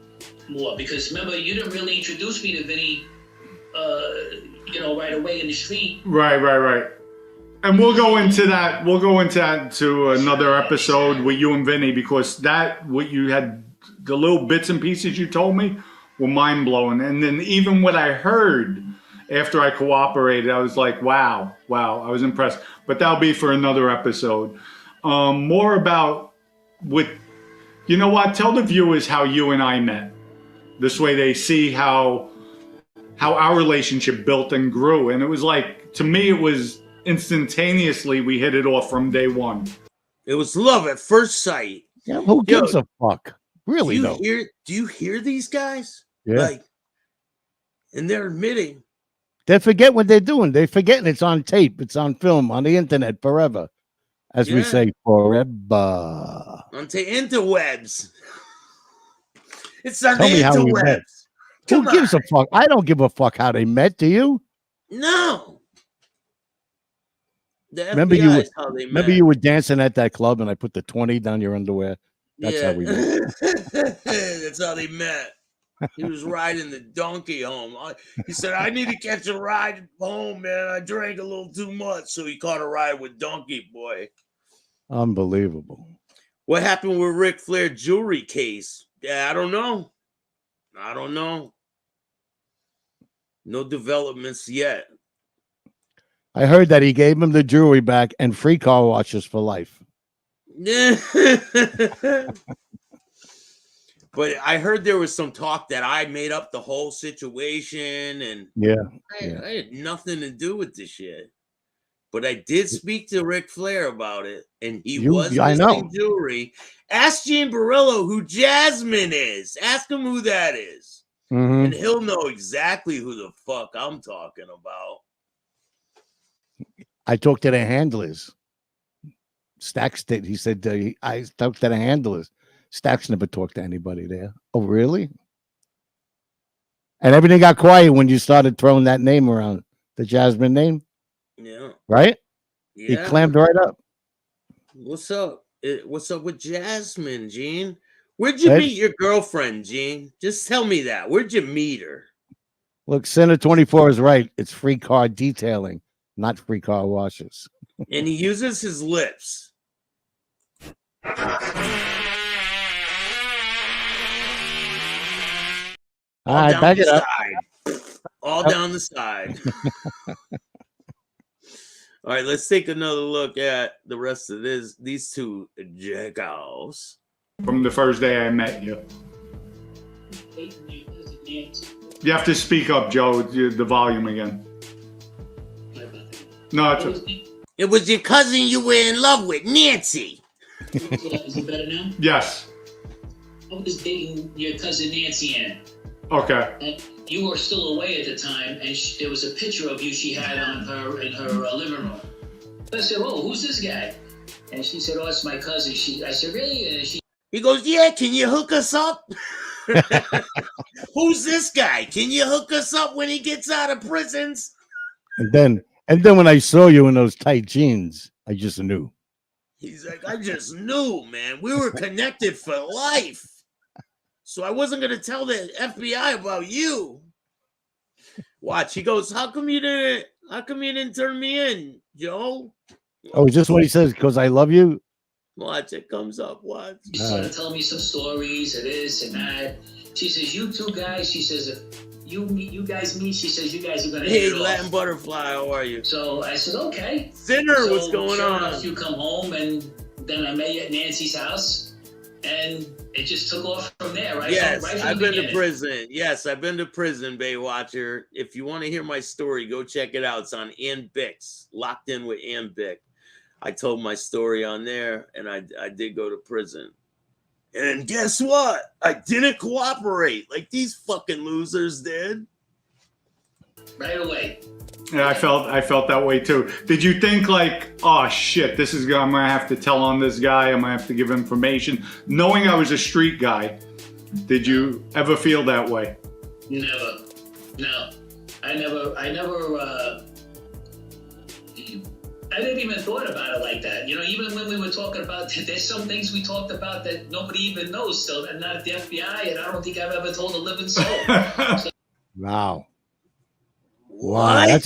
more, because remember, you didn't really introduce me to Vinny, right away in the street. Right. And we'll go into that. We'll go into that to another episode with you and Vinny, because what you had, the little bits and pieces you told me were mind blowing. And then even what I heard after I cooperated, I was like, wow, I was impressed. But that'll be for another episode. More about you know what? Tell the viewers how you and I met. This way they see how our relationship built and grew. And it was like, to me, it was instantaneously we hit it off from day one. It was love at first sight. Yeah, who gives a fuck? Really, though. Do you hear these guys? Yeah. And they're admitting. They forget what they're doing. They're forgetting it's on tape. It's on film, on the internet, forever. As we say, forever. On the interwebs. It's on Tell the me how we met. interwebs. Who gives a fuck? I don't give a fuck how they met. Do you? No. The Remember FBI is how they met. you were dancing at that club and I put the 20 down your underwear. That's how we met. That's how they met. He was riding the donkey home. He said, I need to catch a ride home, man. I drank a little too much. So he caught a ride with Donkey Boy. Unbelievable. What happened with Ric Flair jewelry case? Yeah, I don't know. No developments yet. I heard that he gave him the jewelry back and free car washes for life. But I heard there was some talk that I made up the whole situation, and I had nothing to do with this shit. But I did speak to Ric Flair about it, and he was missing jewelry. Ask Gene Barillo who Jasmine is. Ask him who that is. Mm-hmm. And he'll know exactly who the fuck I'm talking about. I talked to the handlers. Staxx did. He said, I talked to the handlers. Staxx never talked to anybody there. Oh, really? And everything got quiet when you started throwing that name around, the Jasmine name. Yeah. Right? Yeah. He clammed right up. What's up? What's up with Jasmine, Gene? Where'd you meet your girlfriend, Gene? Just tell me that. Where'd you meet her? Look, Center 24 is right. It's free car detailing, not free car washes. And he uses his lips. All right, back it up. All down the side. All right, let's take another look at the rest of these two jackoffs. From the first day I met you. You have to speak up, Joe, the volume again. No, it was your cousin you were in love with, Nancy. Is it better now? Yes. I was dating your cousin Nancy Ann. Okay. And you were still away at the time, and there was a picture of you she had on her in her living room. I said, "Oh, who's this guy?" And she said, "Oh, it's my cousin." I said, "Really?" And He goes, "Yeah, can you hook us up?" Who's this guy? Can you hook us up when he gets out of prisons? And then when I saw you in those tight jeans, I just knew. He's like, I just knew, man. We were connected for life. So I wasn't going to tell the FBI about you. Watch. He goes, how come you didn't turn me in, Joe? Oh, is this what he says? Because I love you? Watch, it comes up. Watch. she started telling me some stories of this and that. She says, "You two guys," she says, "if you guys meet," she says, "you guys are going to Hey, Latin Butterfly, how are you?" So I said, "Okay." Sinner, so, what's going on? Enough, you come home, and then I met you at Nancy's house, and it just took off from there, right? Yes, right from I've the been to beginning. prison. Yes, I've been to prison, Baywatcher. If you want to hear my story, go check it out. It's on Ann Bix, Locked In with Ann Bick. I told my story on there, and I did go to prison. And guess what? I didn't cooperate like these fucking losers did. Right away. Yeah, I felt that way too. Did you think like, oh shit, I'm gonna have to tell on this guy, I'm gonna have to give information? Knowing I was a street guy, did you ever feel that way? Never. No. I didn't even thought about it like that. You know, even when we were talking about, there's some things we talked about that nobody even knows still, and not at the FBI, and I don't think I've ever told a living soul. Wow. What? Wow,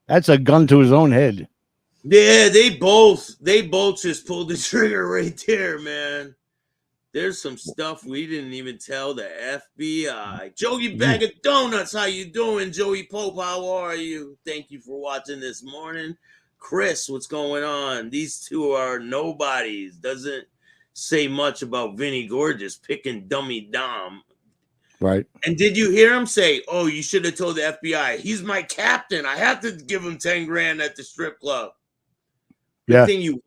that's a gun to his own head. Yeah, they both just pulled the trigger right there, man. There's some stuff we didn't even tell the FBI. Joey Bag of Donuts, how you doing? Joey Pope, how are you? Thank you for watching this morning. Chris, what's going on? These two are nobodies. Doesn't say much about Vinny Gorgeous picking Dummy Dom. Right. And did you hear him say, "Oh, you should have told the FBI. He's my captain. I have to give him 10 grand at the strip club." Good thing you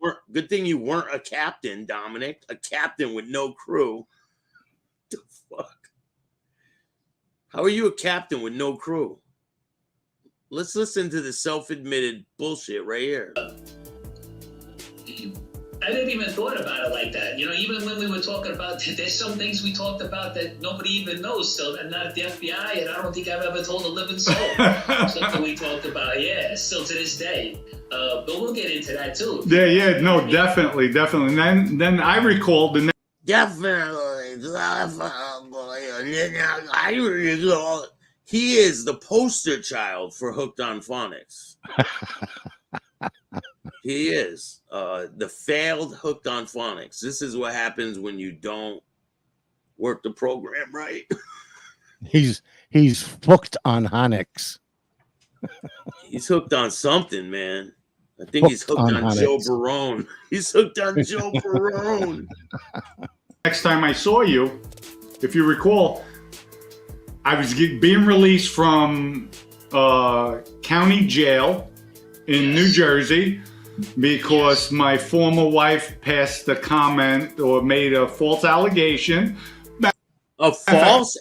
weren't a captain, Dominic. A captain with no crew. The fuck? How are you a captain with no crew? Let's listen to the self-admitted bullshit right here. I didn't even thought about it like that. You know, even when we were talking about, there's some things we talked about that nobody even knows still, and not at the FBI, and I don't think I've ever told a living soul. Something we talked about, yeah, still to this day. But we'll get into that too. Yeah, no, definitely. And then I recalled the Definitely. He is the poster child for Hooked on Phonics. He is the failed Hooked on Phonics. This is what happens when you don't work the program right. He's hooked on Phonics. He's hooked on something, man. I think he's hooked on Joe Barone. He's hooked on Joe Barone. Next time I saw you, if you recall, I was being released from county jail in New Jersey because my former wife passed a comment or made a false allegation. A false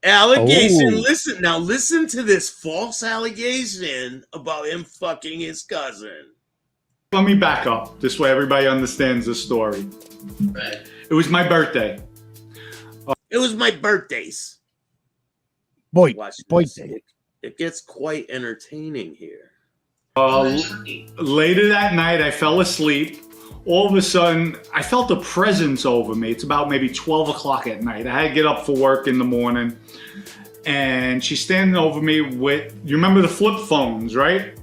allegation. Oh. Listen to this false allegation about him fucking his cousin. Let me back up. This way everybody understands the story. Right. It was my birthday. It was my birthdays. Boy, it gets quite entertaining here. Later that night, I fell asleep. All of a sudden, I felt a presence over me. It's about maybe 12 o'clock at night. I had to get up for work in the morning. And she's standing over me with, you remember the flip phones, right?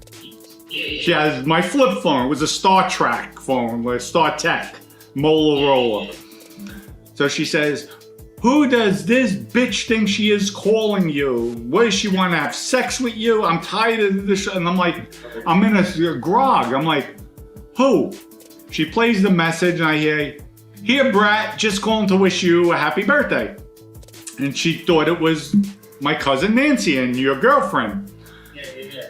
Yeah. She has my flip phone. It was a Star Trek phone, like Star Tech, Motorola. So she says, "Who does this bitch think she is calling you? What does she want to have sex with you? I'm tired of this." And I'm like, I'm in a grog. I'm like, who? She plays the message and I hear, "Here, brat, just calling to wish you a happy birthday." And she thought it was my cousin Nancy and your girlfriend.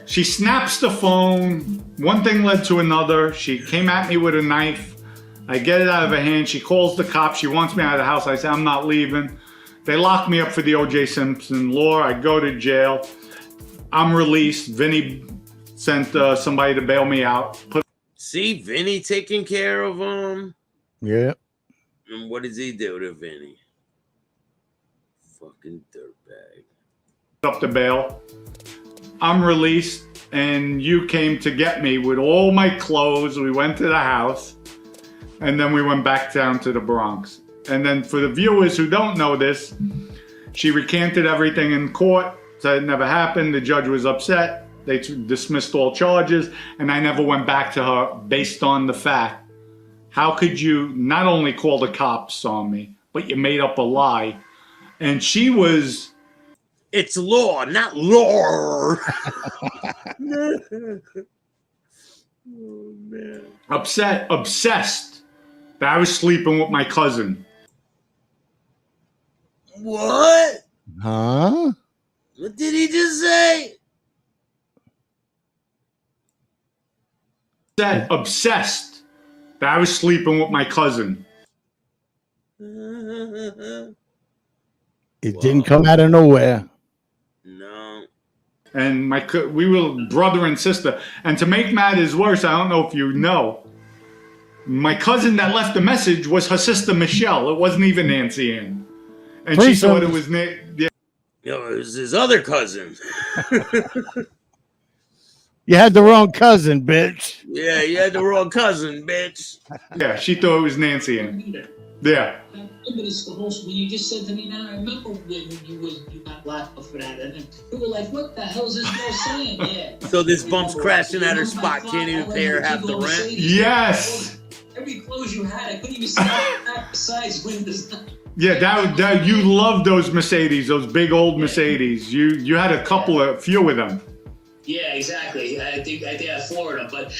She snaps the phone. One thing led to another. She came at me with a knife. I get it out of her hand. She calls the cops. She wants me out of the house. I say, I'm not leaving. They lock me up for the O.J. Simpson law. I go to jail. I'm released. Vinny sent somebody to bail me out. See, Vinny taking care of him. Yeah. And what does he do to Vinny? Fucking dirtbag. Up to bail. I'm released, and you came to get me with all my clothes. We went to the house, and then we went back down to the Bronx. And then for the viewers who don't know this, she recanted everything in court, said it never happened. The judge was upset. They dismissed all charges, and I never went back to her based on the fact, how could you not only call the cops on me, but you made up a lie? And she was... It's law, not lore. Oh, man. Obsessed that I was sleeping with my cousin. What? Huh? What did he just say? Obsessed that I was sleeping with my cousin. It didn't come out of nowhere. No. And we were brother and sister. And to make matters worse, I don't know if you know, my cousin that left the message was her sister Michelle. It wasn't even Nancy Ann. And she thought it was... Yeah. Yo, it was his other cousin. You had the wrong cousin, bitch. Yeah, you had the wrong cousin, bitch. Yeah, she thought it was Nancy Ann. Yeah. But it's the whole, when you just said to me now, I remember when you got locked up for that, and then we were like, what the hell is this girl saying? Yeah. So this bump's crashing at her spot, can't even pay her half the rent? Yes! Every clothes you had, I couldn't even see that besides windows. Yeah, that you loved those Mercedes, those big old Mercedes. You had a few of them. Yeah, exactly. I think I had 4 of them, but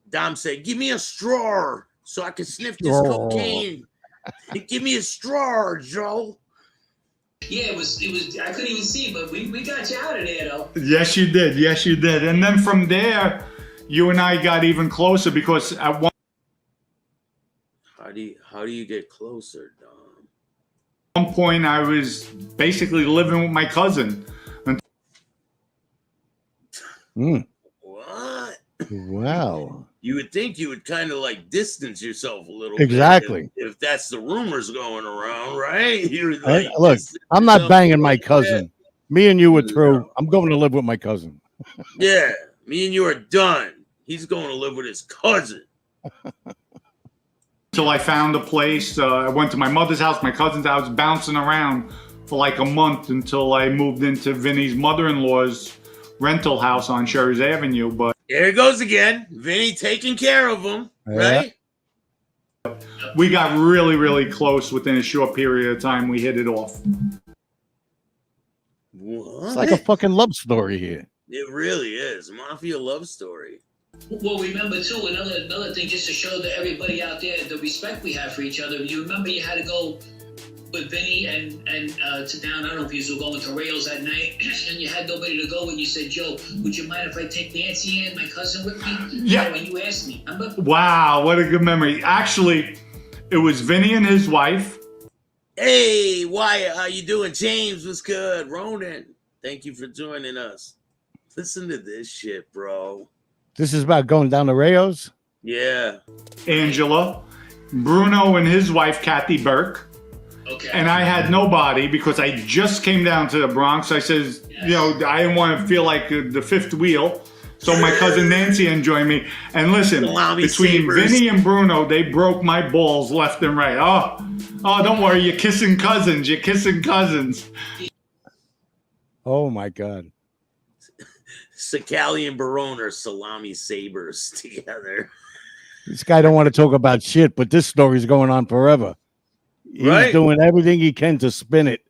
Dom said, give me a straw so I can sniff this cocaine. Give me a straw, Joe. Yeah, it was. I couldn't even see, but we got you out of there, though. Yes, you did. Yes, you did. And then from there, you and I got even closer because at one How do you get closer, Dom? At one point, I was basically living with my cousin. What? Wow. You would think you would kind of like distance yourself a little bit. Exactly. If that's the rumors going around, right? You're Hey, like, look, I'm not banging yourself. my cousin. Me and you were through. I'm going to live with my cousin. Yeah, me and you are done. He's going to live with his cousin. Until I found a place. I went to my mother's house, my cousin's house, bouncing around for like a month until I moved into Vinny's mother-in-law's rental house on Sherry's Avenue. But There it goes again. Vinny taking care of him, right? We got really, really close within a short period of time. We hit it off. What? It's like a fucking love story here. It really is. Mafia love story. Well, remember too, another thing, just to show to everybody out there the respect we have for each other. You remember you had to go with Vinny and to down. I don't know if you were going to Rails that night, and you had nobody to go. And you said, "Joe, would you mind if I take Nancy and my cousin with me?" Yeah. When you asked me, remember? Wow, what a good memory. Actually, it was Vinny and his wife. Hey, Wyatt, how you doing? James was good. Ronan, thank you for joining us. Listen to this shit, bro. This is about going down to Rayo's? Yeah. Angela, Bruno and his wife, Kathy Burke. Okay. And I had nobody because I just came down to the Bronx. I says, you know, I didn't want to feel like the fifth wheel. So my cousin Nancy joined me. And listen, between Vinny and Bruno, they broke my balls left and right. Oh, don't worry. You're kissing cousins. You're kissing cousins. Oh, my God. Sakali and Barone are salami sabers together. This guy don't want to talk about shit, but this story's going on forever. He's doing everything he can to spin it.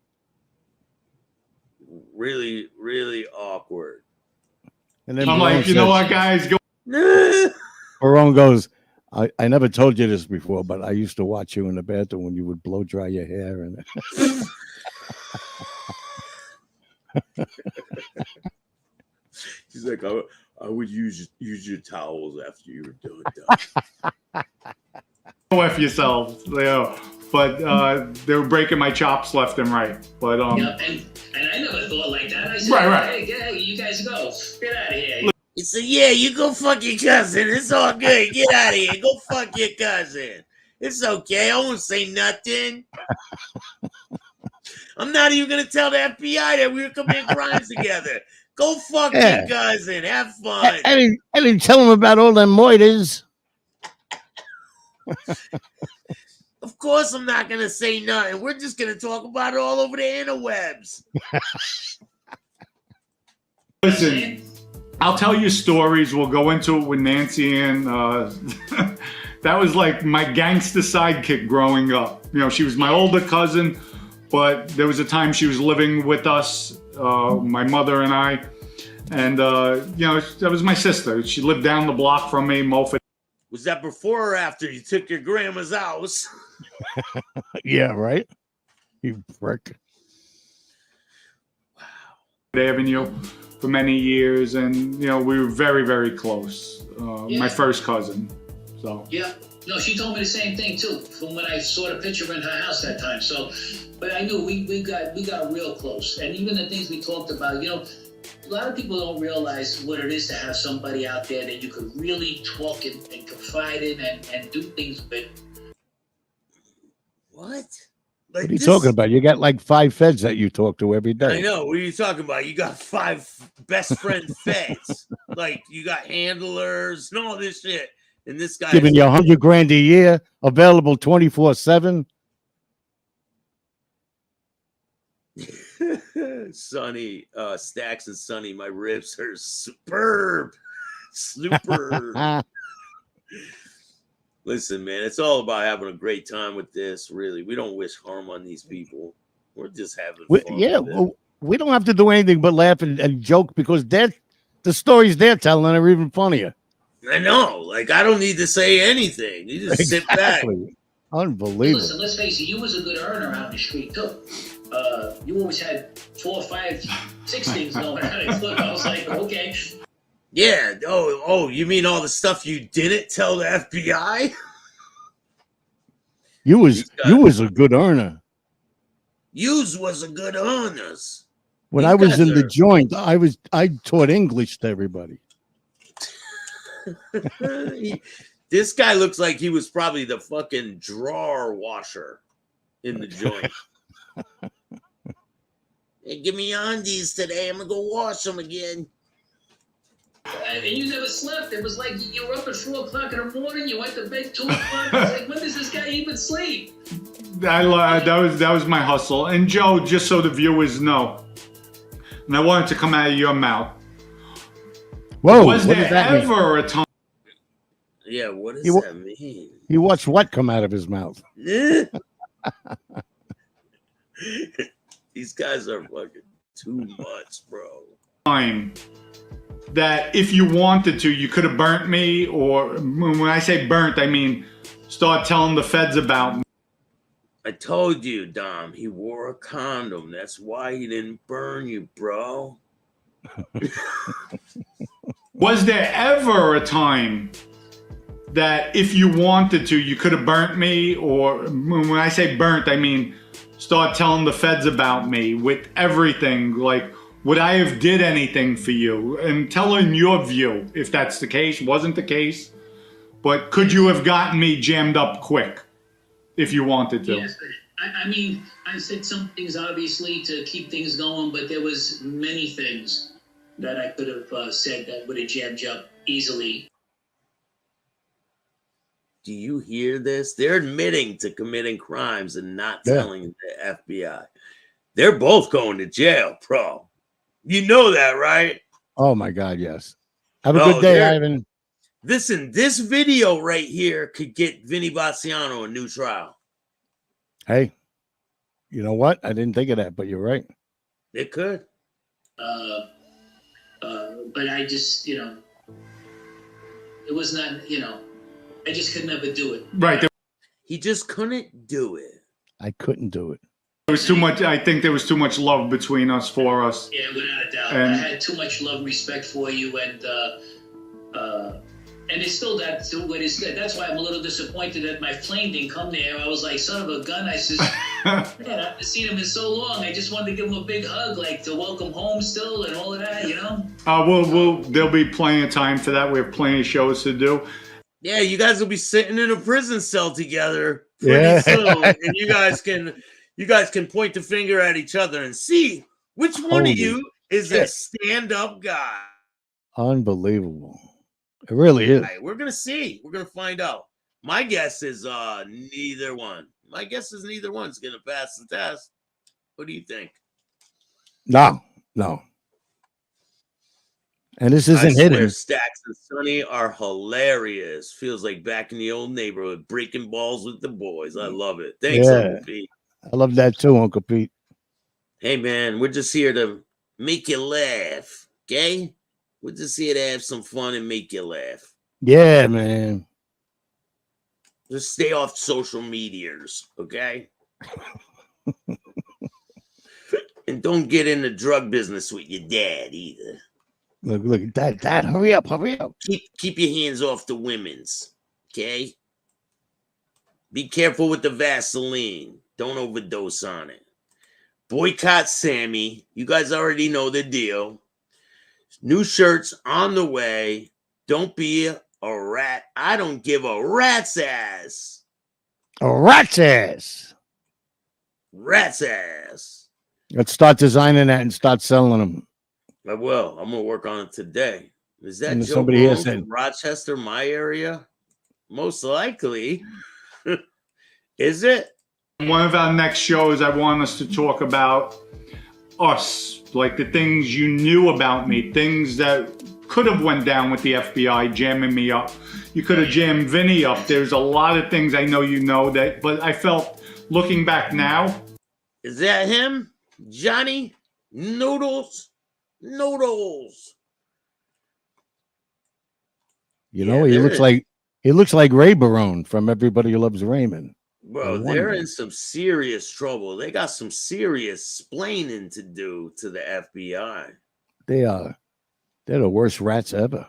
Really, really awkward. And then I'm like, you know what, guys? Go. Barone goes, I never told you this before, but I used to watch you in the bathroom when you would blow dry your hair. And He's like, I would use your towels after you were done. go F yourselves. But they were breaking my chops left and right. But yeah, and I never thought like that. I said, right. Hey, you guys go. Get out of here. He said, yeah, you go fuck your cousin. It's all good. Get out of here. Go fuck your cousin. It's okay. I won't say nothing. I'm not even going to tell the FBI that we were committing crimes together. Go fuck your cousin. Have fun. I didn't tell him about all them moiters. Of course I'm not going to say nothing. We're just going to talk about it all over the interwebs. Listen, I'll tell you stories. We'll go into it with Nancy and that was like my gangster sidekick growing up. You know, she was my older cousin, but there was a time she was living with us, my mother and I. And, you know, that was my sister. She lived down the block from me, Moffat. Was that before or after you took your grandma's house? Yeah, right? You prick. Wow. Avenue for many years. And, you know, we were very, very close. My first cousin. So. Yeah. No, she told me the same thing too, from when I saw the picture in her house that time. So, but I knew we got real close. And even the things we talked about, you know, a lot of people don't realize what it is to have somebody out there that you could really talk and confide in and do things with. What? Like what are you talking about? You got like 5 feds that you talk to every day. I know. What are you talking about? You got 5 best friend feds. Like you got handlers and all this shit. And this guy giving you $100,000 a year, available 24/7. Sonny, Staxx and Sonny, my ribs are superb. Super. Listen, man, it's all about having a great time with this. Really, we don't wish harm on these people. We're just having fun. Yeah, well, we don't have to do anything but laugh and joke because the stories they're telling are even funnier. I know. Like, I don't need to say anything. You just sit back. Unbelievable. Listen, let's face it, you was a good earner out in the street, too. You always had 4, 5, 6 things going on. I was like, okay. Yeah. Oh, you mean all the stuff you didn't tell the FBI? You was a good earner. Yous was a good earners. When I was in the joint, I taught English to everybody. This guy looks like he was probably the fucking drawer washer in the joint. Hey, give me undies today. I'm gonna go wash them again. And you never slept. It was like you were up at 4 o'clock in the morning. You went to bed 2 o'clock. I was like, when does this guy even sleep? That was my hustle. And Joe, just so the viewers know, and I want it to come out of your mouth. Whoa! Was there ever a time? Yeah, what does that mean? He watched what come out of his mouth? These guys are fucking too much, bro. Time that if you wanted to, you could have burnt me, or when I say burnt, I mean start telling the feds about me. I told you, Dom, he wore a condom. That's why he didn't burn you, bro. Was there ever a time that if you wanted to, you could have burnt me, or when I say burnt, I mean start telling the feds about me with everything, like would I have did anything for you? And tell in your view if that's the case, wasn't the case, but could you have gotten me jammed up quick if you wanted to? Yes, I mean, I said some things obviously to keep things going, but there was many things that I could have said that would have jammed you up easily. Do you hear this? They're admitting to committing crimes and not telling the FBI. They're both going to jail, bro. You know that, right? Oh, my God, yes. Have a good day, Ivan. Listen, this video right here could get Vinny Baciano a new trial. Hey, you know what? I didn't think of that, but you're right. It could. But I just, you know, it was not, you know, I just could never do it. Right. He just couldn't do it. I couldn't do it. There was too much. I think there was too much love between us, for us. Yeah, without a doubt. I had too much love and respect for you, and And it's still that's why I'm a little disappointed that my plane didn't come there. I was like, son of a gun. I says, man, I haven't seen him in so long. I just wanted to give him a big hug, like to welcome home still and all of that, you know? There'll be plenty of time for that. We have plenty of shows to do. Yeah, you guys will be sitting in a prison cell together pretty soon, and you guys can point the finger at each other and see which one of you is a stand-up guy. Unbelievable. It really is. Right, we're gonna see. We're gonna find out. My guess is neither one. My guess is neither one's gonna pass the test. What do you think? No. And this isn't hidden. Staxx and Sonny are hilarious. Feels like back in the old neighborhood, breaking balls with the boys. I love it. Thanks, Uncle Pete. I love that too, Uncle Pete. Hey, man, we're just here to make you laugh, okay? We're just here to have some fun and make you laugh. Yeah, man. Just stay off social medias, okay? And don't get in the drug business with your dad either. Look, Dad, hurry up. Keep your hands off the women's, okay? Be careful with the Vaseline. Don't overdose on it. Boycott Sammy. You guys already know the deal. New shirts on the way. Don't be a rat. I don't give a rat's ass. A rat's ass. Rat's ass. Let's start designing that and start selling them. I will. I'm gonna work on it today. Is that Joe somebody here Malone said from Rochester, my area? Most likely. Is it? One of our next shows, I want us to talk about us, like the things you knew about me, things that could have went down with the FBI jamming me up. You could have jammed Vinny up. There's a lot of things I know you know that, but I felt looking back now. Is that him? Johnny Noodles? Noodles. You know, he looks like Ray Barone from Everybody Loves Raymond. Bro, they're in some serious trouble. They got some serious splaining to do to the FBI. They are. They're the worst rats ever.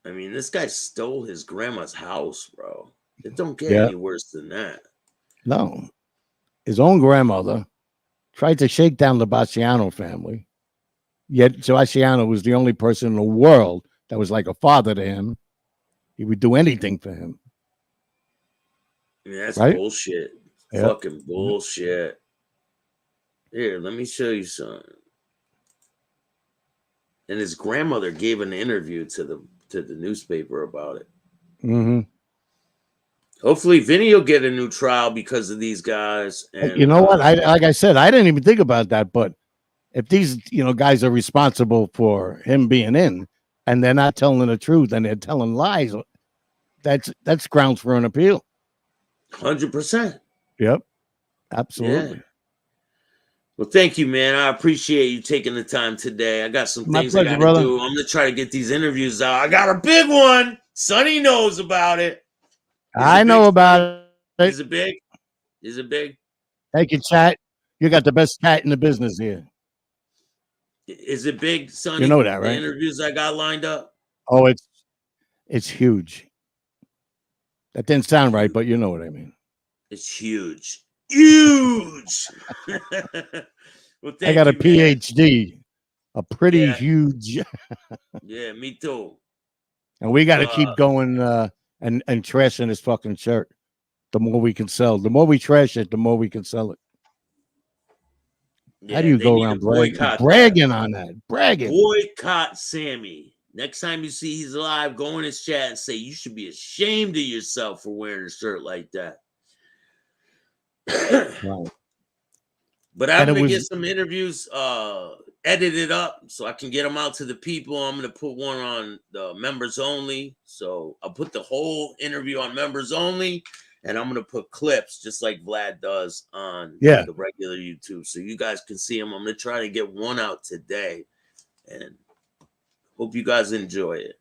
I mean, this guy stole his grandma's house, bro. It don't get any worse than that. No. His own grandmother tried to shake down the Baciano family. Yet Baciano was the only person in the world that was like a father to him. He would do anything for him. I mean, that's right? bullshit. Yep. Fucking bullshit. Here, let me show you something. And his grandmother gave an interview to the newspaper about it. Mm-hmm. Hopefully, Vinny will get a new trial because of these guys. And you know what? Like I said, I didn't even think about that. But if these guys are responsible for him being in, and they're not telling the truth and they're telling lies, that's grounds for an appeal. 100%. Yep, absolutely. Yeah. Well, thank you, man. I appreciate you taking the time today. I got some My things pleasure, I got to brother. do. I'm gonna try to get these interviews out. I got a big one. Sonny knows about it. I know about it. Is it big? Is it big? Thank you, chat. You got the best cat in the business here. Is it big, Sonny? You know that, right? The interviews I got lined up. Oh, it's huge. That didn't sound right, but you know what I mean. It's huge. Huge. Well, I got a thank you, man. PhD, a pretty huge. Yeah, me too. And we got to keep going and trashing this fucking shirt. The more we can sell, the more we trash it, the more we can sell it. Yeah, How do you they go need around to boycott bragging on that? Bragging. Boycott Sammy. Next time you see he's alive, go in his chat and say you should be ashamed of yourself for wearing a shirt like that. Right. But I'm gonna get some interviews edited up so I can get them out to the people. I'm gonna put one on the members only. So I'll put the whole interview on members only, and I'm gonna put clips just like Vlad does on the regular YouTube, so you guys can see them. I'm gonna try to get one out today, and hope you guys enjoy it.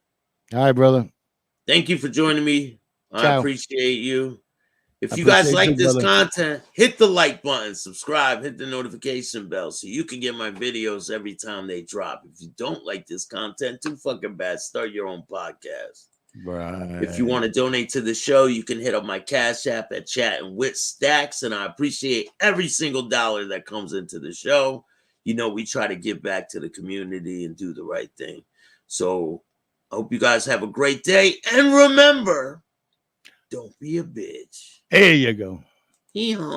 All right, brother. Thank you for joining me. I Ciao. appreciate you. If you guys Appreciate like you, this brother. content, hit the like button, subscribe, hit the notification bell so you can get my videos every time they drop. If you don't like this content, too fucking bad. Start your own podcast. Right. If you want to donate to the show, you can hit up my Cash App at Chattin with Staxx, and I appreciate every single dollar that comes into the show. You know, we try to give back to the community and do the right thing. So I hope you guys have a great day, and remember, don't be a bitch. There you go. Hee-haw.